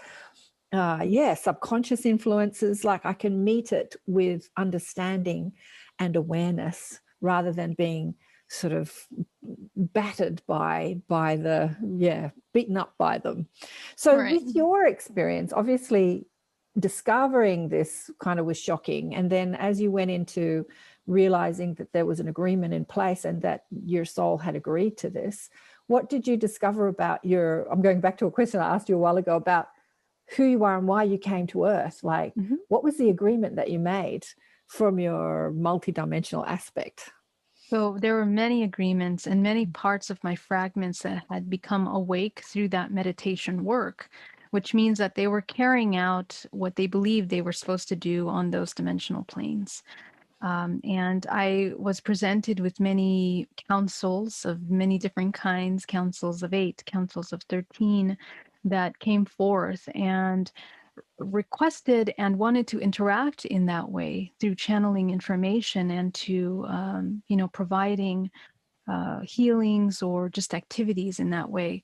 subconscious influences. Like, I can meet it with understanding and awareness rather than being sort of battered by the beaten up by them. So Right. with your experience, obviously discovering this kind of was shocking, and then as you went into realizing that there was an agreement in place and that your soul had agreed to this, what did you discover about I'm going back to a question I asked you a while ago about who you are and why you came to Earth. Like, what was the agreement that you made from your multidimensional aspect? So there were many agreements and many parts of my fragments that had become awake through that meditation work, which means that they were carrying out what they believed they were supposed to do on those dimensional planes. And I was presented with many councils of many different kinds, councils of 8, councils of 13, that came forth and requested and wanted to interact in that way through channeling information and to, providing healings or just activities in that way.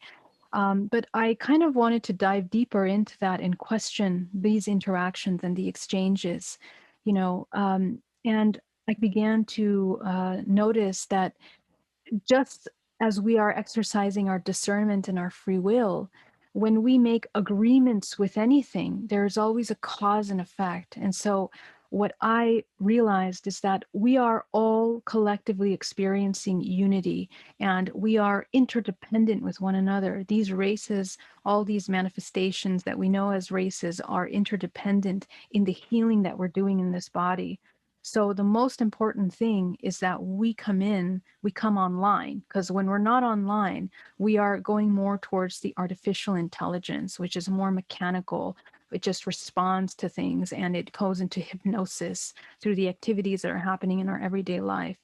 But I kind of wanted to dive deeper into that and question these interactions and the exchanges, and I began to notice that just as we are exercising our discernment and our free will, when we make agreements with anything, there's always a cause and effect. And so, what I realized is that we are all collectively experiencing unity and we are interdependent with one another. These races, all these manifestations that we know as races, are interdependent in the healing that we're doing in this body. So the most important thing is that we come online, because when we're not online, we are going more towards the artificial intelligence, which is more mechanical. It just responds to things and it goes into hypnosis through the activities that are happening in our everyday life.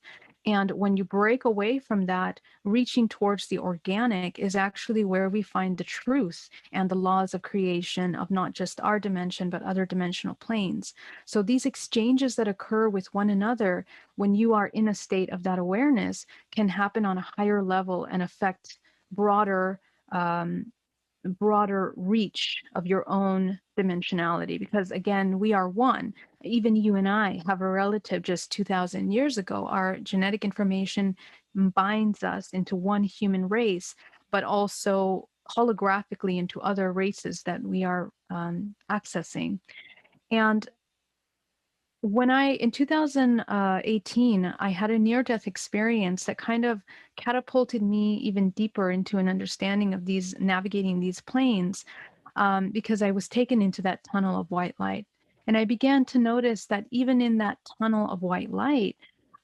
And when you break away from that, reaching towards the organic is actually where we find the truth and the laws of creation of not just our dimension, but other dimensional planes. So these exchanges that occur with one another when you are in a state of that awareness can happen on a higher level and affect broader um, broader reach of your own dimensionality, because again, we are one. Even you and I have a relative just 2000 years ago. Our genetic information binds us into one human race, but also holographically into other races that we are accessing. And in 2018, I had a near-death experience that kind of catapulted me even deeper into an understanding of navigating these planes, because I was taken into that tunnel of white light. And I began to notice that even in that tunnel of white light,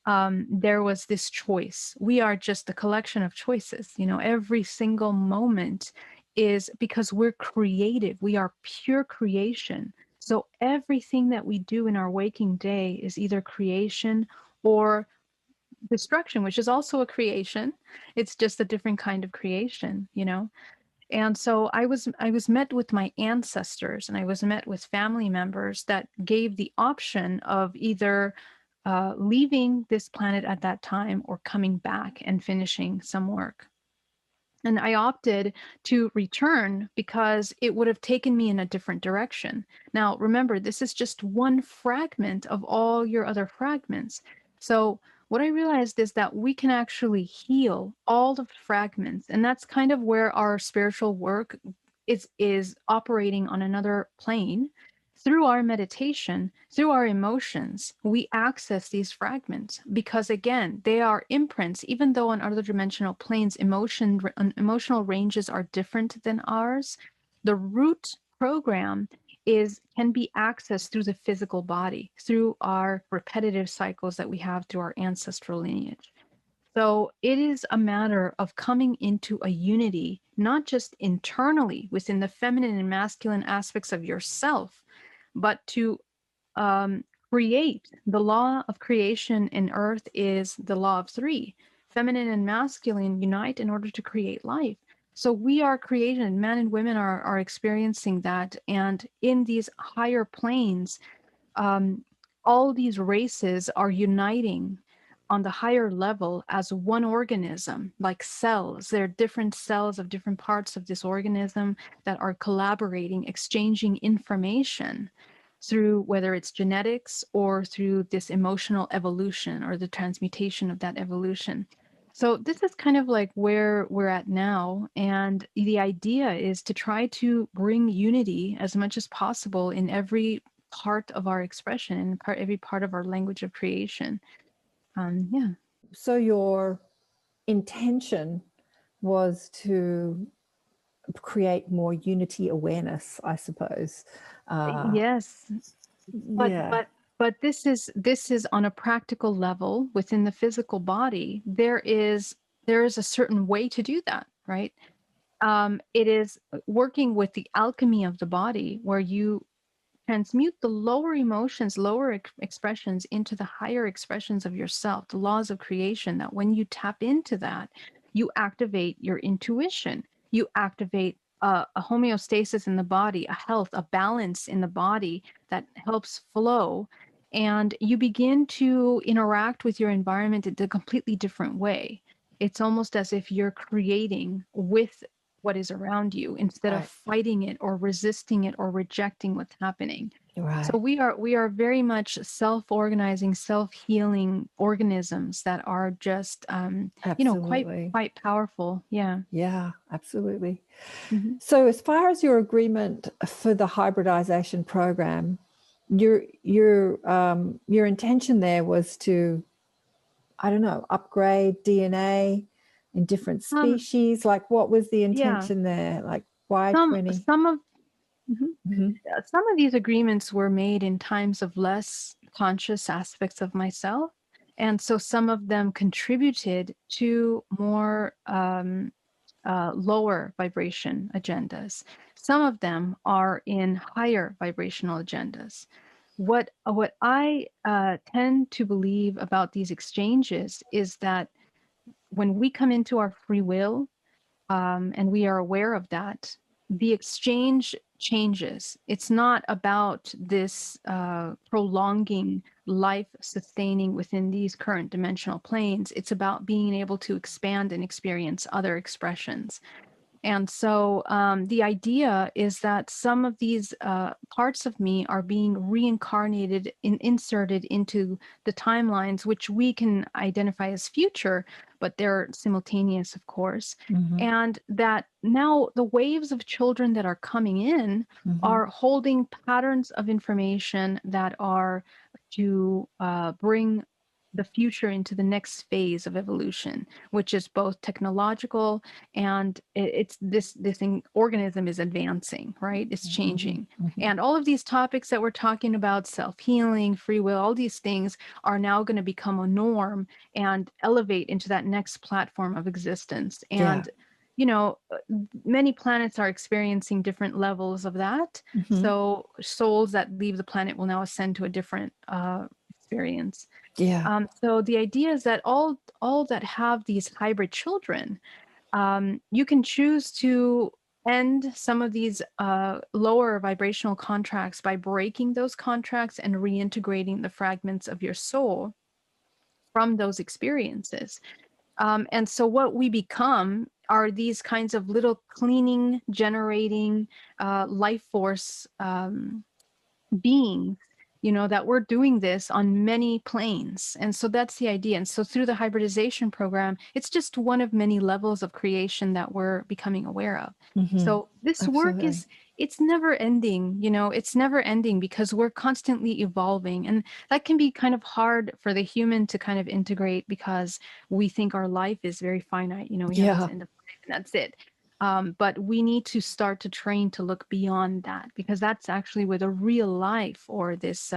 there was this choice. We are just a collection of choices. Every single moment is because we're creative. We are pure creation. So everything that we do in our waking day is either creation or destruction, which is also a creation. It's just a different kind of creation. And so I was met with my ancestors, and I was met with family members that gave the option of either leaving this planet at that time or coming back and finishing some work. And I opted to return because it would have taken me in a different direction. Now, remember, this is just one fragment of all your other fragments. So what I realized is that we can actually heal all the fragments. And that's kind of where our spiritual work is operating on another plane. Through our meditation, through our emotions, we access these fragments because, again, they are imprints. Even though on other dimensional planes, emotional ranges are different than ours, the root program can be accessed through the physical body, through our repetitive cycles that we have through our ancestral lineage. So it is a matter of coming into a unity, not just internally within the feminine and masculine aspects of yourself, but to create. The law of creation in earth is the law of three. Feminine and masculine unite in order to create life. So we are created, men and women are experiencing that. And in these higher planes, all these races are uniting on the higher level as one organism, like cells. There are different cells of different parts of this organism that are collaborating, exchanging information through whether it's genetics or through this emotional evolution or the transmutation of that evolution. So this is kind of like where we're at now. And the idea is to try to bring unity as much as possible in every part of our expression and every part of our language of creation. Yeah. So your intention was to create more unity awareness, I suppose. Yes. Yeah. But this is on a practical level within the physical body. There is a certain way to do that, right? It is working with the alchemy of the body, where you transmute the lower emotions, lower expressions into the higher expressions of yourself, the laws of creation, that when you tap into that, you activate your intuition, you activate a homeostasis in the body, a health, a balance in the body that helps flow. And you begin to interact with your environment in a completely different way. It's almost as if you're creating with what is around you instead of Right. fighting it or resisting it or rejecting what's happening. Right. So we are very much self-organizing, self-healing organisms that are just Absolutely. quite powerful. Yeah. Yeah, absolutely. Mhm. So as far as your agreement for the hybridization program, your intention there was to, I don't know, upgrade DNA in different Um, species. Like, what was the yeah. intention there? Like, why Some 20? some of mhm. Mhm. Some of these agreements were made in times of less conscious aspects of myself. And so some of them contributed to more lower vibration agendas. Some of them are in higher vibrational agendas. What I tend to believe about these exchanges is that when we come into our free will, and we are aware of that, the exchange changes. It's not about this prolonging life sustaining within these current dimensional planes. It's about being able to expand and experience other expressions. And so the idea is that some of these parts of me are being reincarnated and inserted into the timelines, which we can identify as future, but they're simultaneous, of course. Mhm. And that now the waves of children that are coming in Mhm. are holding patterns of information that are to bring the future into the next phase of evolution, which is both technological and it's this organism is advancing, right? It's changing. Mhm. And all of these topics that we're talking about, self-healing, free will, all these things are now going to become a norm and elevate into that next platform of existence. And you know, many planets are experiencing different levels of that. Mhm. So souls that leave the planet will now ascend to a different experience. Yeah. So the idea is that all that have these hybrid children, you can choose to end some of these lower vibrational contracts by breaking those contracts and reintegrating the fragments of your soul from those experiences. And so what we become are these kinds of little cleaning, generating life force beings, that we're doing this on many planes. And so that's the idea. And so through the hybridization program, it's just one of many levels of creation that we're becoming aware of. So this work Absolutely. it's never ending, it's never ending because we're constantly evolving. And that can be kind of hard for the human to kind of integrate because we think our life is very finite. We have this Yeah. end of life and that's it. But we need to start to train to look beyond that, because that's actually where the real life or this,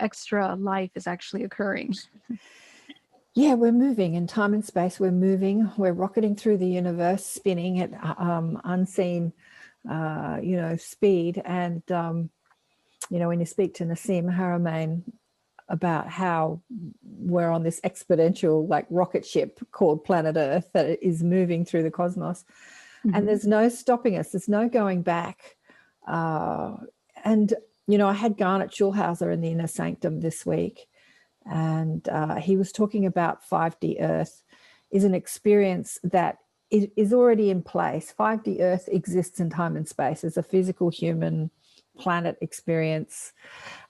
extra life is actually occurring. Yeah, we're moving in time and space. We're moving. We're rocketing through the universe, spinning at unseen, speed. And when you speak to Nassim Haramein about how we're on this exponential, like rocket ship called Planet Earth that is moving through the cosmos, and there's no stopping us. There's no going back. And I had Garnet Schulhauser in the Inner Sanctum this week. And he was talking about 5D Earth is an experience that is already in place. 5D Earth exists in time and space as a physical human planet experience.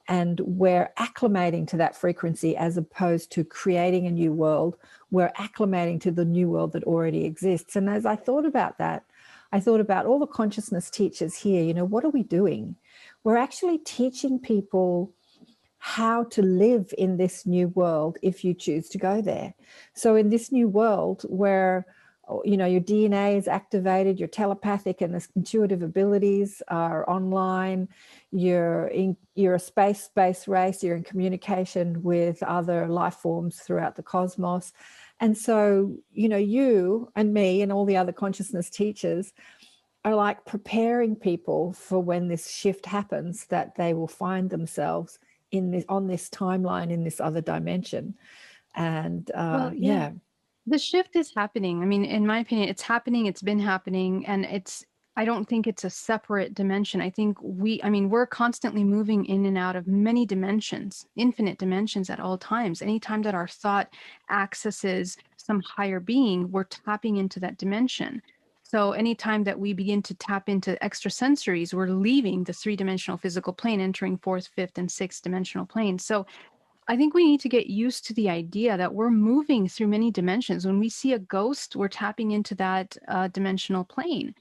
And we're acclimating to that frequency as opposed to creating a new world. We're acclimating to the new world that already exists. And as I thought about that, I thought about all the consciousness teachers here. What are we doing? We're actually teaching people how to live in this new world if you choose to go there. So in this new world where your DNA is activated, your telepathic and intuitive abilities are online, you're a space-based race, you're in communication with other life forms throughout the cosmos. And so, you and me and all the other consciousness teachers are like preparing people for when this shift happens, that they will find themselves on this timeline in this other dimension. And The shift is happening. I mean, in my opinion, it's happening. It's been happening. And I don't think it's a separate dimension. I think we're constantly moving in and out of many dimensions, infinite dimensions at all times. Anytime that our thought accesses some higher being, we're tapping into that dimension. So anytime that we begin to tap into extrasensories, we're leaving the three-dimensional physical plane, entering fourth, fifth, and sixth dimensional planes. So I think we need to get used to the idea that we're moving through many dimensions. When we see a ghost, we're tapping into that dimensional plane.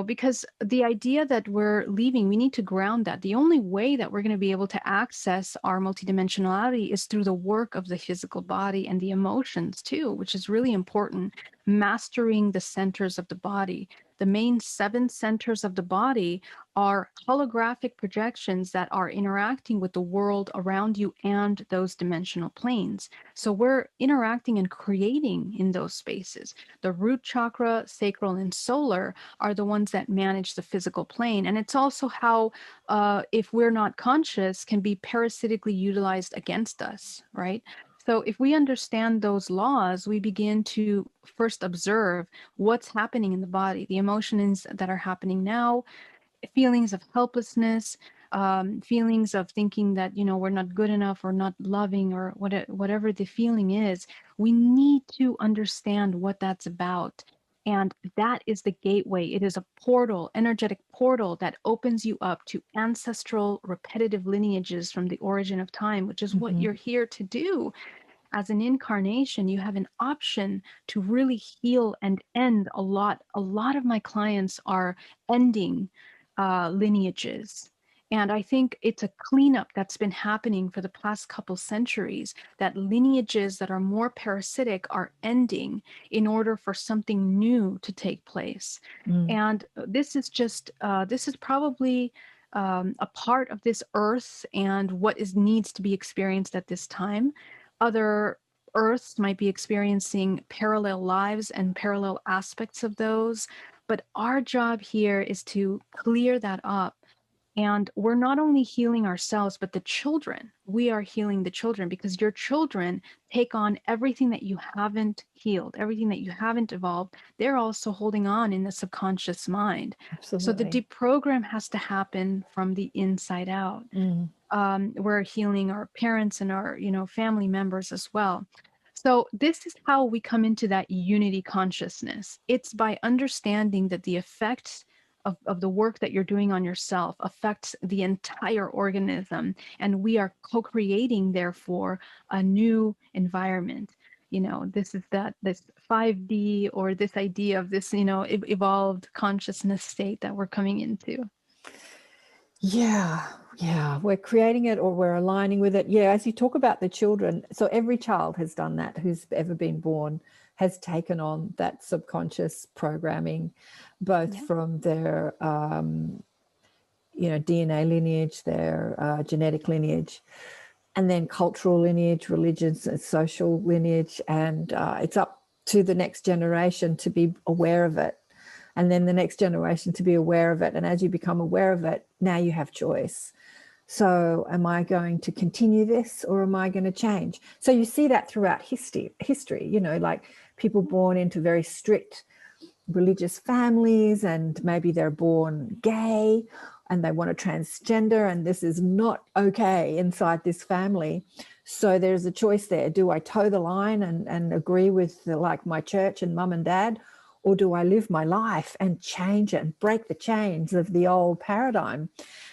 Because the idea that we're leaving, we need to ground that. The only way that we're going to be able to access our multidimensionality is through the work of the physical body and the emotions too, which is really important. Mastering the centers of the body. The main 7 centers of the body are holographic projections that are interacting with the world around you and those dimensional planes. So we're interacting and creating in those spaces. The root chakra, sacral, and solar are the ones that manage the physical plane. And it's also how, if we're not conscious, can be parasitically utilized against us, right? So if we understand those laws, we begin to first observe what's happening in the body, the emotions that are happening now, feelings of helplessness, feelings of thinking that, we're not good enough or not loving or whatever the feeling is. We need to understand what that's about. And that is the gateway. It is a portal, energetic portal that opens you up to ancestral repetitive lineages from the origin of time, which is what you're here to do. As an incarnation, you have an option to really heal and end a lot. A lot of my clients are ending lineages. And I think it's a cleanup that's been happening for the past couple centuries, that lineages that are more parasitic are ending in order for something new to take place. And this is probably a part of this earth and what needs to be experienced at this time. Other Earths might be experiencing parallel lives and parallel aspects of those. But our job here is to clear that up. And we're not only healing ourselves, but the children. We are healing the children because your children take on everything that you haven't healed, everything that you haven't evolved. They're also holding on in the subconscious mind. So the Absolutely. deprogram has to happen from the inside out. We're healing our parents and our, family members as well. So this is how we come into that unity consciousness. It's by understanding that the effects of the work that you're doing on yourself affects the entire organism, and we are co-creating therefore a new environment. This is this 5D, or this idea of this evolved consciousness state that we're coming into. Yeah, we're creating it, or we're aligning with it. Yeah, as you talk about the children, so every child has done that who's ever been born, has taken on that subconscious programming, both from their DNA lineage, their genetic lineage, and then cultural lineage, religious and social lineage, and it's up to the next generation to be aware of it, and then the next generation to be aware of it. And as you become aware of it, now you have choice. So am I going to continue this, or am I going to change? So you see that throughout history, like people born into very strict religious families, and maybe they're born gay and they want to transgender, and this is not okay inside this family. So there's a choice there. Do I toe the line and agree with my church and mum and dad, or do I live my life and change it and break the chains of the old paradigm?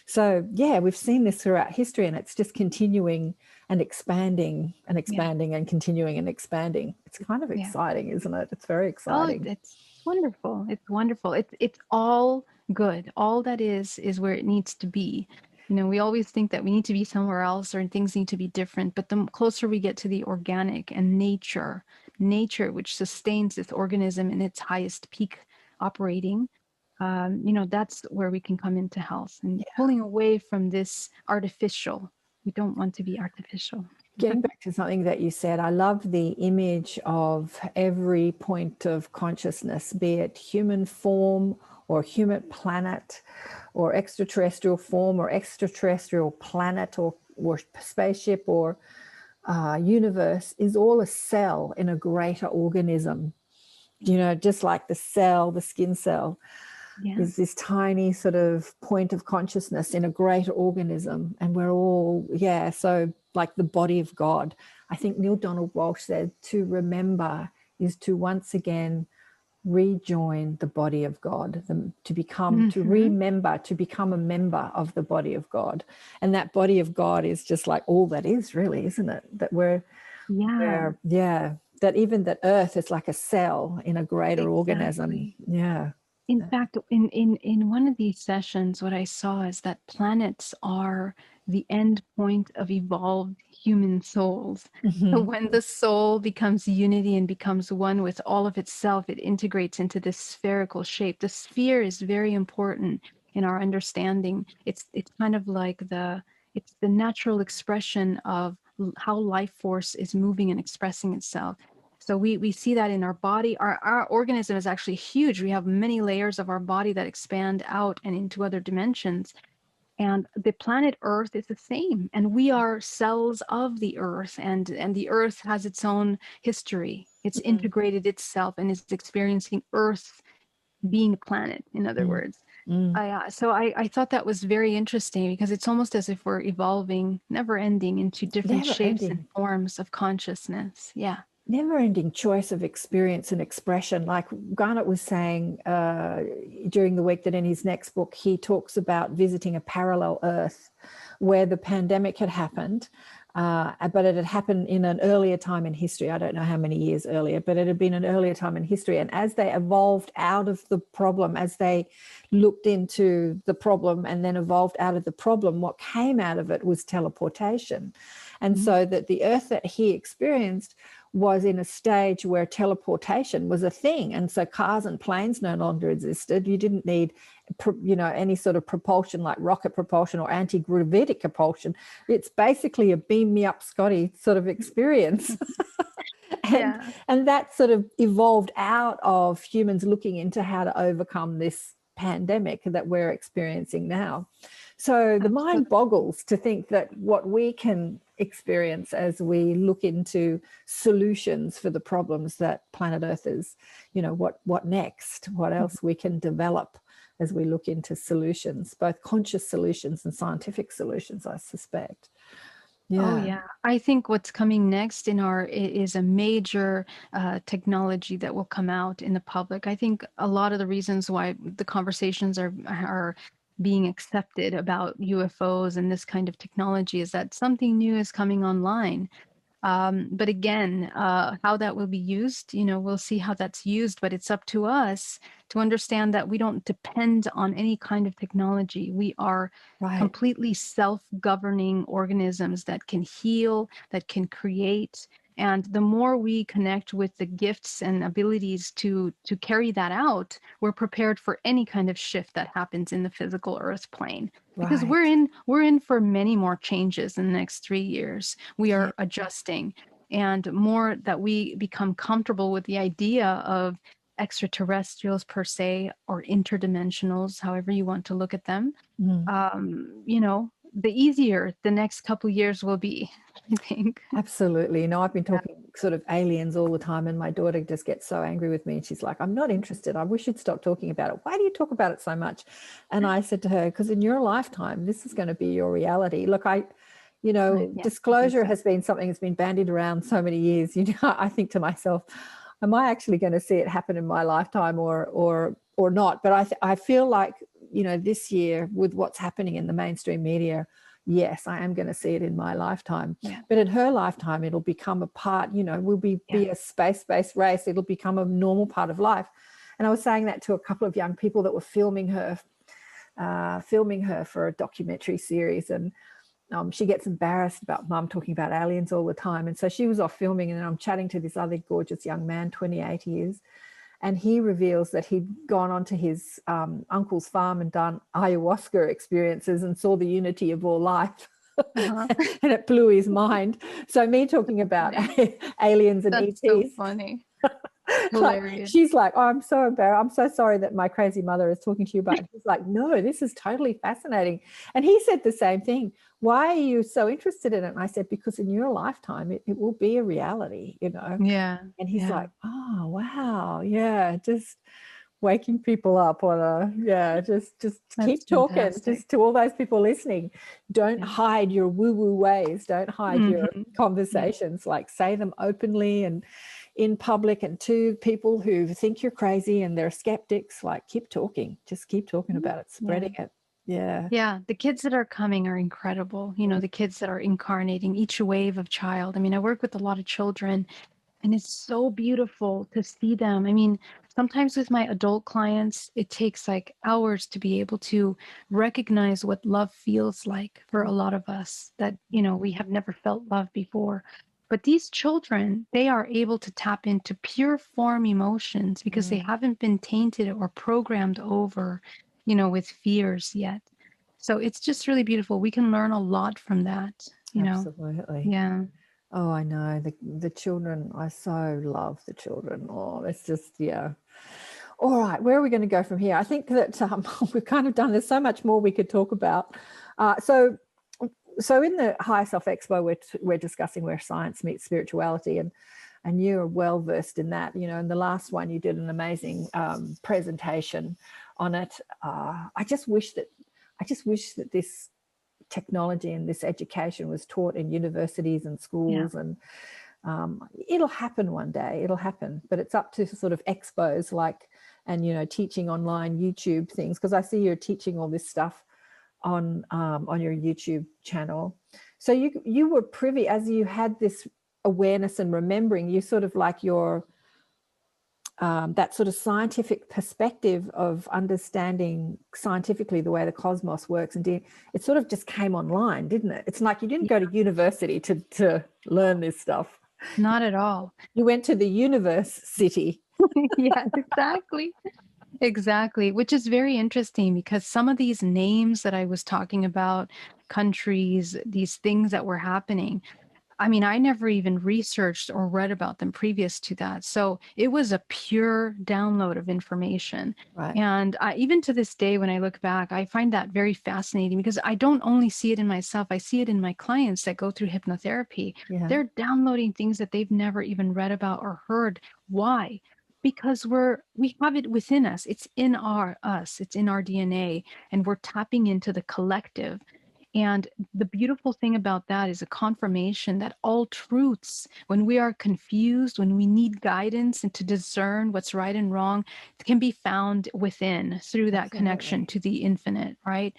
So yeah, we've seen this throughout history, and it's just continuing and expanding and expanding and continuing and expanding. It's kind of exciting, isn't it? It's very exciting. Oh, it's wonderful. It's wonderful. It's all good. All that is where it needs to be. We always think that we need to be somewhere else, or things need to be different. But the closer we get to the organic and nature, which sustains this organism in its highest peak operating, that's where we can come into health, and pulling away from this artificial. We don't want to be artificial. Getting back to something that you said, I love the image of every point of consciousness, be it human form or human planet, or extraterrestrial form or extraterrestrial planet, or spaceship, or universe, is all a cell in a greater organism. Just like the cell, the skin cell, is this tiny sort of point of consciousness in a greater organism. And we're all, so like the body of God. I think Neil Donald Walsh said, to remember is to once again rejoin the body of God, to become, to remember, to become a member of the body of God. And that body of God is just like all that is, really, isn't it? That that even that Earth is like a cell in a greater organism. In fact, in one of these sessions, what I saw is that planets are the end point of evolved human souls. So when the soul becomes unity and becomes one with all of itself, it integrates into this spherical shape. The sphere is very important in our understanding. It's kind of like it's the natural expression of how life force is moving and expressing itself. So we see that in our body. Our organism is actually huge. We have many layers of our body that expand out and into other dimensions. And the planet Earth is the same. And we are cells of the Earth. And the Earth has its own history. It's integrated itself and is experiencing Earth being a planet, in other words. So I thought that was very interesting, because it's almost as if we're evolving, never ending, into different shapes and forms of consciousness. Yeah. Never-ending choice of experience and expression. Like Garnet was saying during the week, that in his next book, he talks about visiting a parallel Earth where the pandemic had happened, but it had happened in an earlier time in history. I don't know how many years earlier, but it had been an earlier time in history. And as they evolved out of the problem, as they looked into the problem and then evolved out of the problem, what came out of it was teleportation. And so that the Earth that he experienced was in a stage where teleportation was a thing. And so cars and planes no longer existed. You didn't need, any sort of propulsion like rocket propulsion or anti-gravitic propulsion. It's basically a beam me up, Scotty sort of experience. And that sort of evolved out of humans looking into how to overcome this pandemic that we're experiencing now. So the mind boggles to think that what we can experience as we look into solutions for the problems that planet Earth is, what next, what else we can develop as we look into solutions, both conscious solutions and scientific solutions, I suspect. Oh Yeah. yeah, I think what's coming next is a major technology that will come out in the public. I think a lot of the reasons why the conversations are being accepted about UFOs and this kind of technology is that something new is coming online. But again, how that will be used, we'll see how that's used, but it's up to us to understand that we don't depend on any kind of technology. We are Right. completely self-governing organisms that can heal, that can create. And the more we connect with the gifts and abilities to carry that out, we're prepared for any kind of shift that happens in the physical earth plane. Because we're Right. in we're in for many more changes in the next 3 years. We Yeah. are adjusting, and more that we become comfortable with the idea of extraterrestrials per se, or interdimensionals, however you want to look at them. Mm. The easier the next couple years will be, I think. Absolutely. I've been Yeah. talking sort of aliens all the time, and my daughter just gets so angry with me. And she's like, I'm not interested. I wish you'd stop talking about it. Why do you talk about it so much? And I said to her, because in your lifetime, this is going to be your reality. Look, Yeah, I think disclosure so. has been something that's been bandied around so many years. I think to myself, am I actually going to see it happen in my lifetime or not? But I feel like, this year with what's happening in the mainstream media, yes, I am going to see it in my lifetime. Yeah. But in her lifetime, it'll become a part, we'll be a space-based race. It'll become a normal part of life. And I was saying that to a couple of young people that were filming her for a documentary series. And she gets embarrassed about mum talking about aliens all the time. And so she was off filming, and I'm chatting to this other gorgeous young man, 28 years. And he reveals that he'd gone onto his uncle's farm and done ayahuasca experiences and saw the unity of all life. Uh-huh. And it blew his mind. So me talking about aliens and That's so ETs. funny. Like, Hilarious. she's like, oh, I'm so embarrassed. I'm so sorry that my crazy mother is talking to you about it. He's like, no, this is totally fascinating. And he said the same thing. Why are you so interested in it? And I said, because in your lifetime, it will be a reality, Yeah. And he's Yeah. like, oh, wow. Yeah. Just waking people up on just keep That's talking. fantastic. Just to all those people listening, don't hide your woo-woo ways. Don't hide your conversations. Like, say them openly and in public, and to people who think you're crazy and they're skeptics. Like, keep talking. Just keep talking about it, spreading it. Yeah. Yeah, the kids that are coming are incredible. The kids that are incarnating each wave of child. I mean, I work with a lot of children, and it's so beautiful to see them. I mean, sometimes with my adult clients, it takes like hours to be able to recognize what love feels like for a lot of us that, we have never felt love before. But these children, they are able to tap into pure form emotions because they haven't been tainted or programmed over, with fears yet. So it's just really beautiful. We can learn a lot from that. Absolutely. Yeah. Oh, I know. The children, I so love the children. Oh, it's just, yeah. All right, where are we going to go from here? I think that we've kind of done, there's so much more we could talk about. So in the Higher Self Expo, we're discussing where science meets spirituality, and you're well versed in that. In the last one, you did an amazing presentation on it. I just wish that this technology and this education was taught in universities and schools, and it'll happen one day. It'll happen, but it's up to sort of expos and teaching online YouTube things, because I see you're teaching all this stuff on your YouTube channel. So you were privy, as you had this awareness and remembering, you sort of like your that sort of scientific perspective of understanding scientifically the way the cosmos works, and it sort of just came online, didn't it? It's like you didn't go to university to learn this stuff. Not at all. You went to the universe city. Yeah, exactly. Exactly, which is very interesting because some of these names that I was talking about, countries, these things that were happening, I mean, I never even researched or read about them previous to that. So it was a pure download of information. Right. And even to this day, when I look back, I find that very fascinating because I don't only see it in myself, I see it in my clients that go through hypnotherapy. Yeah. They're downloading things that they've never even read about or heard. Why? Because we have it within us. It's in us. It's in our DNA, and we're tapping into the collective. And the beautiful thing about that is a confirmation that all truths, when we are confused, when we need guidance and to discern what's right and wrong, can be found within through that connection Absolutely. to the infinite, right?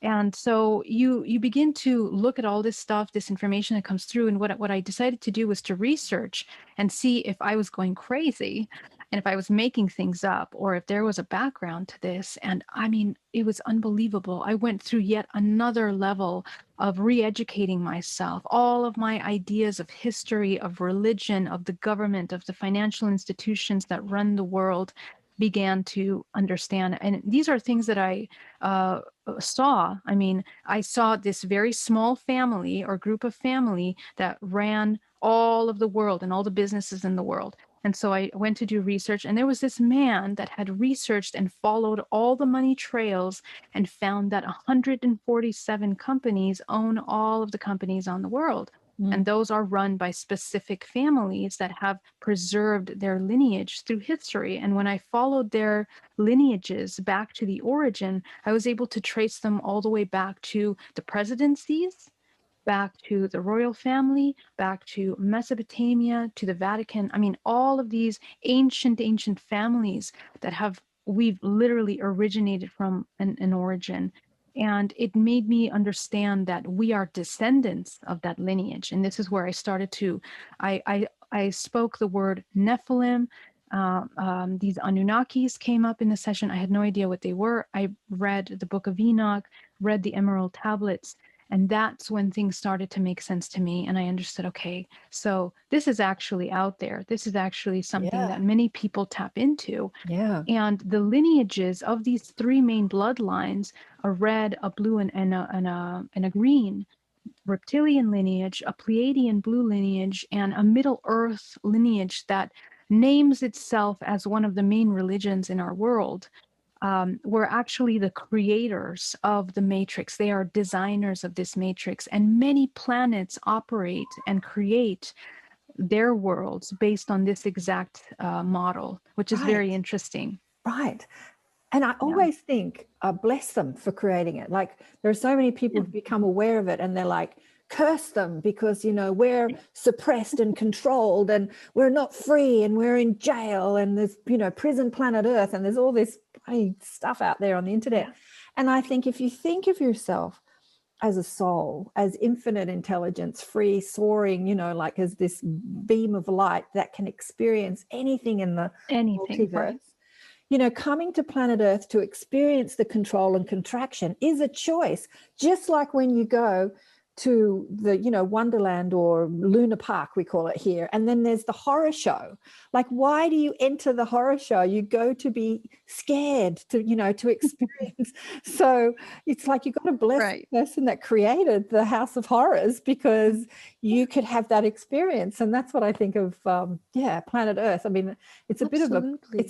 And so you begin to look at all this stuff, this information that comes through. And what I decided to do was to research and see if I was going crazy and if I was making things up or if there was a background to this. And I mean, it was unbelievable. I went through yet another level of re-educating myself. All of my ideas of history, of religion, of the government, of the financial institutions that run the world began to understand. And these are things that I saw. I mean, I saw this very small family or group of family that ran all of the world and all the businesses in the world. And so I went to do research, and there was this man that had researched and followed all the money trails and found that 147 companies own all of the companies on the world. And those are run by specific families that have preserved their lineage through history. And when I followed their lineages back to the origin, I was able to trace them all the way back to the presidencies, back to the royal family, back to Mesopotamia, to the Vatican. I mean, all of these ancient families that we've literally originated from an origin. And it made me understand that we are descendants of that lineage. And this is where I started to, I spoke the word Nephilim. These Anunnakis came up in the session. I had no idea what they were. I read the Book of Enoch, read the Emerald Tablets, and that's when things started to make sense to me. And I understood, okay, so this is actually out there. This is actually something that many people tap into. Yeah. And the lineages of these three main bloodlines, a red, a blue, and a green, reptilian lineage, a Pleiadian blue lineage, and a Middle Earth lineage that names itself as one of the main religions in our world, were actually the creators of the matrix. They are designers of this matrix, and many planets operate and create their worlds based on this exact model, which is very interesting. Right. And I always think, bless them for creating it. Like, there are so many people who become aware of it and they're like, curse them because, you know, we're suppressed and controlled and we're not free and we're in jail and there's, you know, prison planet Earth and there's all this stuff out there on the internet. And I think if you think of yourself as a soul, as infinite intelligence, free, soaring, you know, like as this beam of light that can experience anything in the multiverse, right. you know, coming to planet Earth to experience the control and contraction is a choice. Just like when you go to the, you know, Wonderland or Luna Park, we call it here, and then there's the horror show. Like, why do you enter the horror show? You go to be scared, to, you know, to experience. So it's like, you've got to bless the person that created the House of Horrors, because you could have that experience. And that's what I think of, planet Earth. I mean, it's a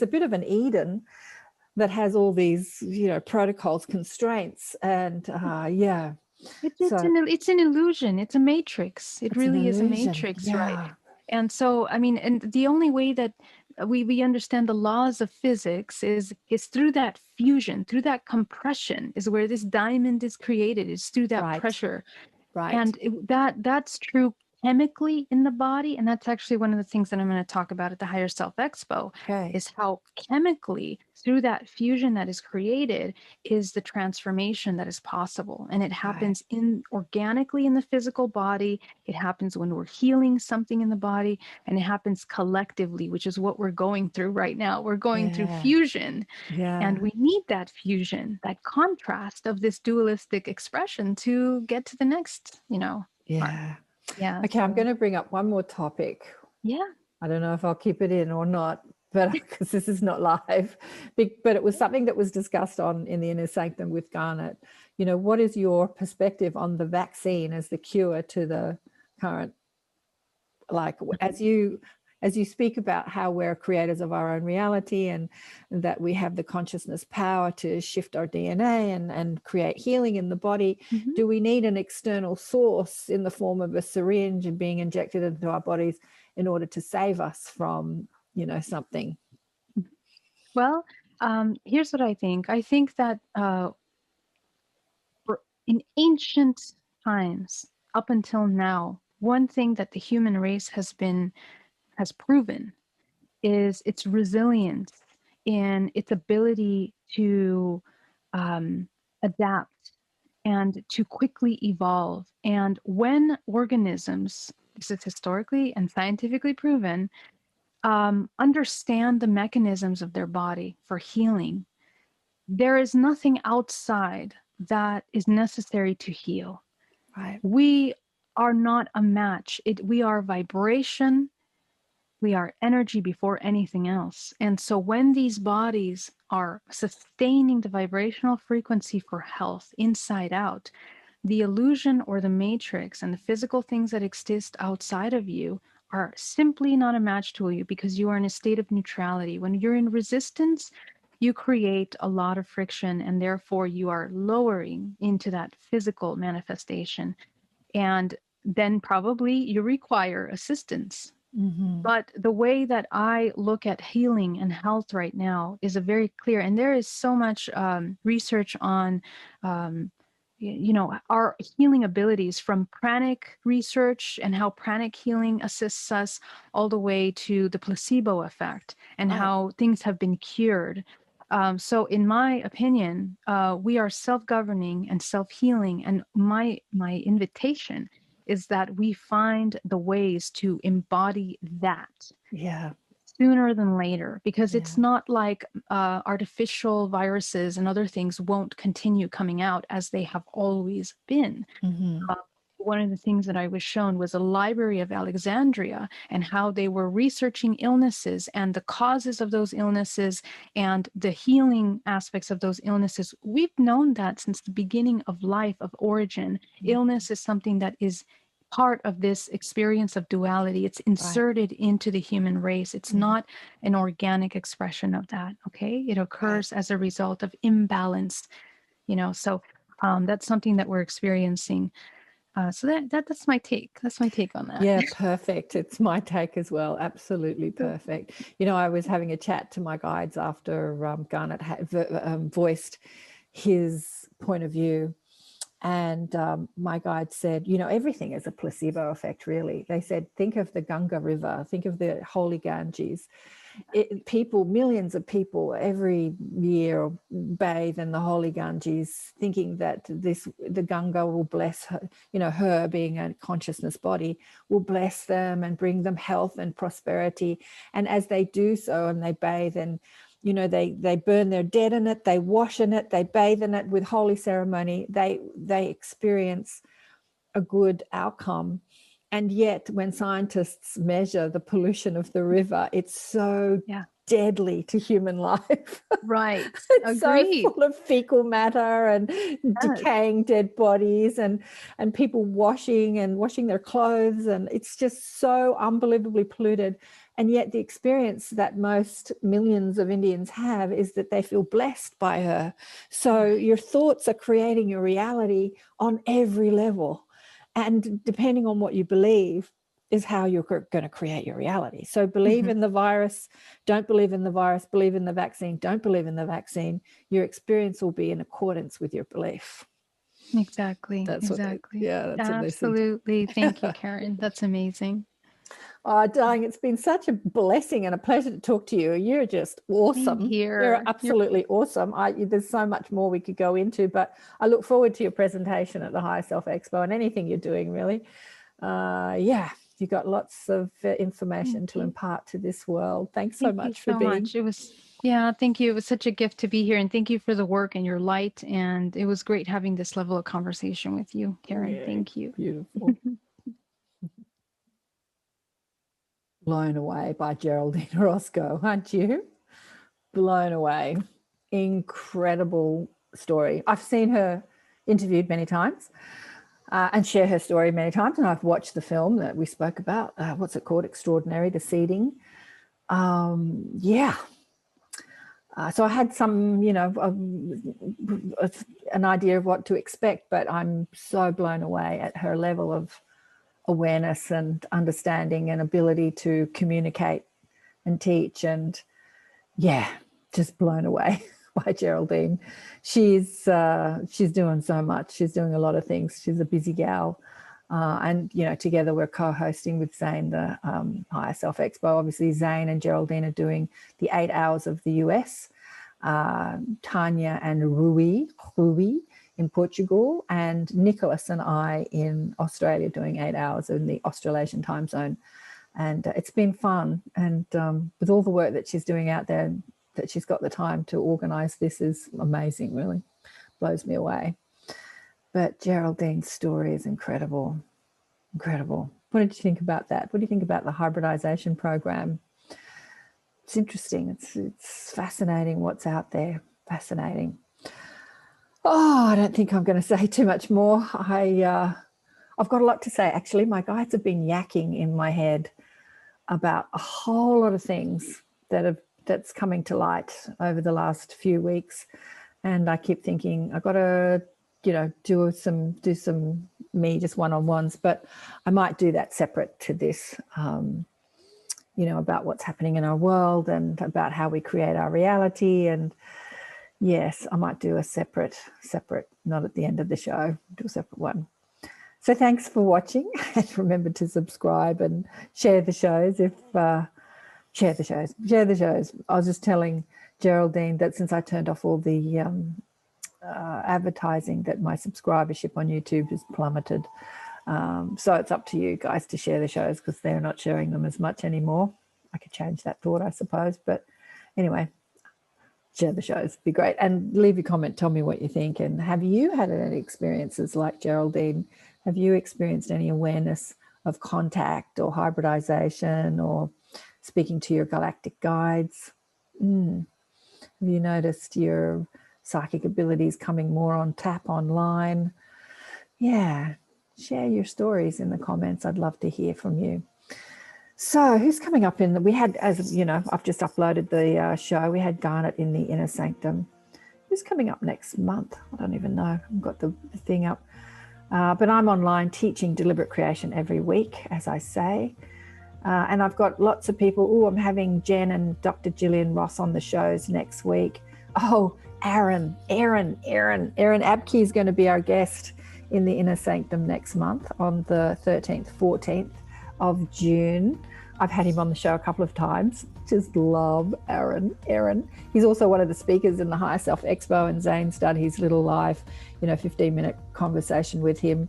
bit of an Eden that has all these, you know, protocols, constraints, and It's an illusion. It's a matrix. It really is a matrix, right? And so, I mean, and the only way that we understand the laws of physics is through that fusion, through that compression, is where this diamond is created. It's through that pressure, and that's true chemically in the body. And that's actually one of the things that I'm going to talk about at the Higher Self Expo, is how chemically, through that fusion that is created, is the transformation that is possible. And it happens organically in the physical body. It happens when we're healing something in the body, and it happens collectively, which is what we're going through right now. We're going through fusion, and we need that fusion, that contrast of this dualistic expression to get to the next, you know, part. Okay, I'm going to bring up one more topic. I don't know if I'll keep it in or not, but because this is not live, but it was something that was discussed in the Inner Sanctum with Garnet. You know, what is your perspective on the vaccine as the cure to the current, like, as you speak about how we're creators of our own reality, and that we have the consciousness power to shift our DNA and create healing in the body, do we need an external source in the form of a syringe and being injected into our bodies in order to save us from, you know, something? Well, here's what I think. I think that in ancient times, up until now, one thing that the human race has proven is its resilience in its ability to adapt and to quickly evolve. And when organisms, this is historically and scientifically proven, understand the mechanisms of their body for healing, there is nothing outside that is necessary to heal. Right. We are not a match. We are vibration. We are energy before anything else. And so when these bodies are sustaining the vibrational frequency for health inside out, the illusion or the matrix and the physical things that exist outside of you are simply not a match to you, because you are in a state of neutrality. When you're in resistance, you create a lot of friction, and therefore you are lowering into that physical manifestation. And then probably you require assistance. Mm-hmm. But the way that I look at healing and health right now is a very clear, and there is so much research on, our healing abilities, from pranic research and how pranic healing assists us, all the way to the placebo effect and Right. how things have been cured. So in my opinion, we are self-governing and self-healing. And my invitation is that we find the ways to embody that Yeah. sooner than later, because Yeah. it's not like artificial viruses and other things won't continue coming out as they have always been. Mm-hmm. One of the things that I was shown was a library of Alexandria, and how they were researching illnesses and the causes of those illnesses and the healing aspects of those illnesses. We've known that since the beginning of life, of origin. Illness is something that is part of this experience of duality. It's inserted into the human race. It's not an organic expression of that. Okay. It occurs as a result of imbalance, so that's something that we're experiencing. So that's my take. That's my take on that. Yeah, perfect. It's my take as well. Absolutely perfect. I was having a chat to my guides after Garnet had voiced his point of view. And my guide said, everything is a placebo effect, really. They said, think of the Ganga River, think of the holy Ganges. Millions of people every year bathe in the holy Ganges, thinking that the Ganga will bless her, her being a consciousness body, will bless them and bring them health and prosperity. And as they do so, and they bathe, and they burn their dead in it, they wash in it, they bathe in it with holy ceremony, they experience a good outcome. And yet when scientists measure the pollution of the river, it's so deadly to human life. Right. It's Agreed. so full of fecal matter and decaying dead bodies, and people washing their clothes, and it's just so unbelievably polluted. And yet the experience that most millions of Indians have is that they feel blessed by her. So your thoughts are creating your reality on every level. And depending on what you believe is how you're going to create your reality. So believe in the virus, don't believe in the virus, believe in the vaccine, don't believe in the vaccine. Your experience will be in accordance with your belief. Exactly. That's exactly. that's absolutely. Thank you, Karen. That's amazing. Oh, darling, it's been such a blessing and a pleasure to talk to you. You're just awesome. You're absolutely awesome. There's so much more we could go into, but I look forward to your presentation at the Higher Self Expo and anything you're doing, really. You've got lots of information to impart to this world. Thanks so much for being. It was, thank you. It was such a gift to be here, and thank you for the work and your light. And it was great having this level of conversation with you, Karen. Thank you. Beautiful. Blown away by Geraldine Orozco, aren't you? Blown away. Incredible story. I've seen her interviewed many times and share her story many times, and I've watched the film that we spoke about. What's it called? Extraordinary, The Seeding. So I had some, an idea of what to expect, but I'm so blown away at her level of awareness and understanding and ability to communicate and teach, and just blown away by Geraldine. She's doing so much. She's doing a lot of things. She's a busy gal. And, together we're co-hosting with Zane, the Higher Self Expo. Obviously, Zane and Geraldine are doing the 8 hours of the US. Tanya and Rui in Portugal, and Nicholas and I in Australia doing 8 hours in the Australasian time zone. And it's been fun. And with all the work that she's doing out there, that she's got the time to organise this is amazing, really. Blows me away. But Geraldine's story is incredible. Incredible. What did you think about that? What do you think about the hybridization program? It's interesting. It's fascinating what's out there. Fascinating. Oh, I don't think I'm going to say too much more. I've got a lot to say. Actually, my guides have been yakking in my head about a whole lot of things that's coming to light over the last few weeks. And I keep thinking, I've got to do some me just one-on-ones, but I might do that separate to this, about what's happening in our world and about how we create our reality. And yes, I might do a separate, not at the end of the show, do a separate one. So thanks for watching, and remember to subscribe and share the shows. Share the shows. I was just telling Geraldine that since I turned off all the advertising, that my subscribership on YouTube has plummeted. So it's up to you guys to share the shows, because they're not sharing them as much anymore. I could change that thought, I suppose. But anyway, share the shows. Be great. And leave your comment. Tell me what you think. And have you had any experiences like Geraldine? Have you experienced any awareness of contact or hybridization or speaking to your galactic guides? Have you noticed your psychic abilities coming more on tap online? Yeah, share your stories in the comments. I'd love to hear from you. So who's coming up we had, as you know, I've just uploaded the show. We had Garnet in the Inner Sanctum. Who's coming up next month? I don't even know. I've got the thing up. But I'm online teaching deliberate creation every week, as I say. And I've got lots of people. Oh, I'm having Jen and Dr. Gillian Ross on the shows next week. Oh, Aaron Abke is going to be our guest in the Inner Sanctum next month on the 13th, 14th of June. I've had him on the show a couple of times. Just love Aaron. He's also one of the speakers in the Higher Self Expo, and Zane's done his little live, 15-minute conversation with him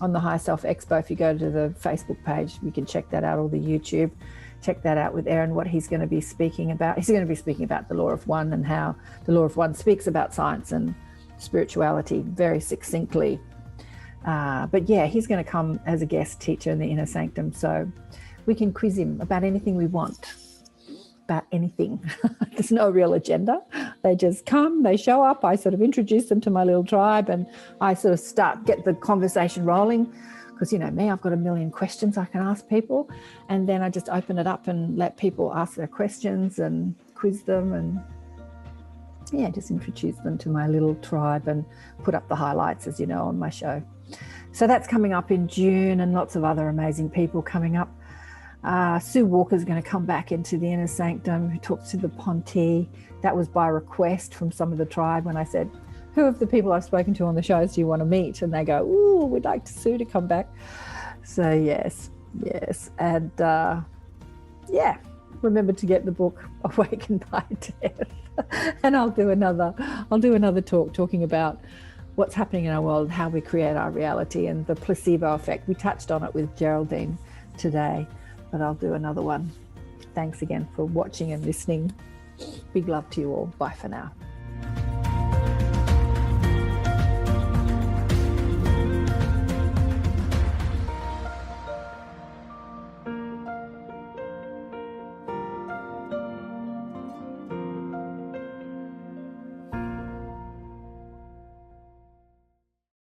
on the Higher Self Expo. If you go to the Facebook page, you can check that out, or the YouTube. Check that out with Aaron, what he's going to be speaking about. He's going to be speaking about the Law of One and how the Law of One speaks about science and spirituality very succinctly. But yeah, he's going to come as a guest teacher in the Inner Sanctum. So we can quiz him about anything we want, about anything. There's no real agenda. They just come, they show up. I sort of introduce them to my little tribe, and I sort of get the conversation rolling. Because, me, I've got a million questions I can ask people. And then I just open it up and let people ask their questions and quiz them, and just introduce them to my little tribe and put up the highlights, as you know, on my show. So that's coming up in June, and lots of other amazing people coming up. Sue Walker's going to come back into the Inner Sanctum, who talks to the Ponte. That was by request from some of the tribe when I said, who of the people I've spoken to on the shows do you want to meet? And they go, ooh, we'd like Sue to come back. So yes. And remember to get the book Awakened by Death. And I'll do another talk talking about what's happening in our world, how we create our reality, and the placebo effect. We touched on it with Geraldine today, but I'll do another one. Thanks again for watching and listening. Big love to you all. Bye for now.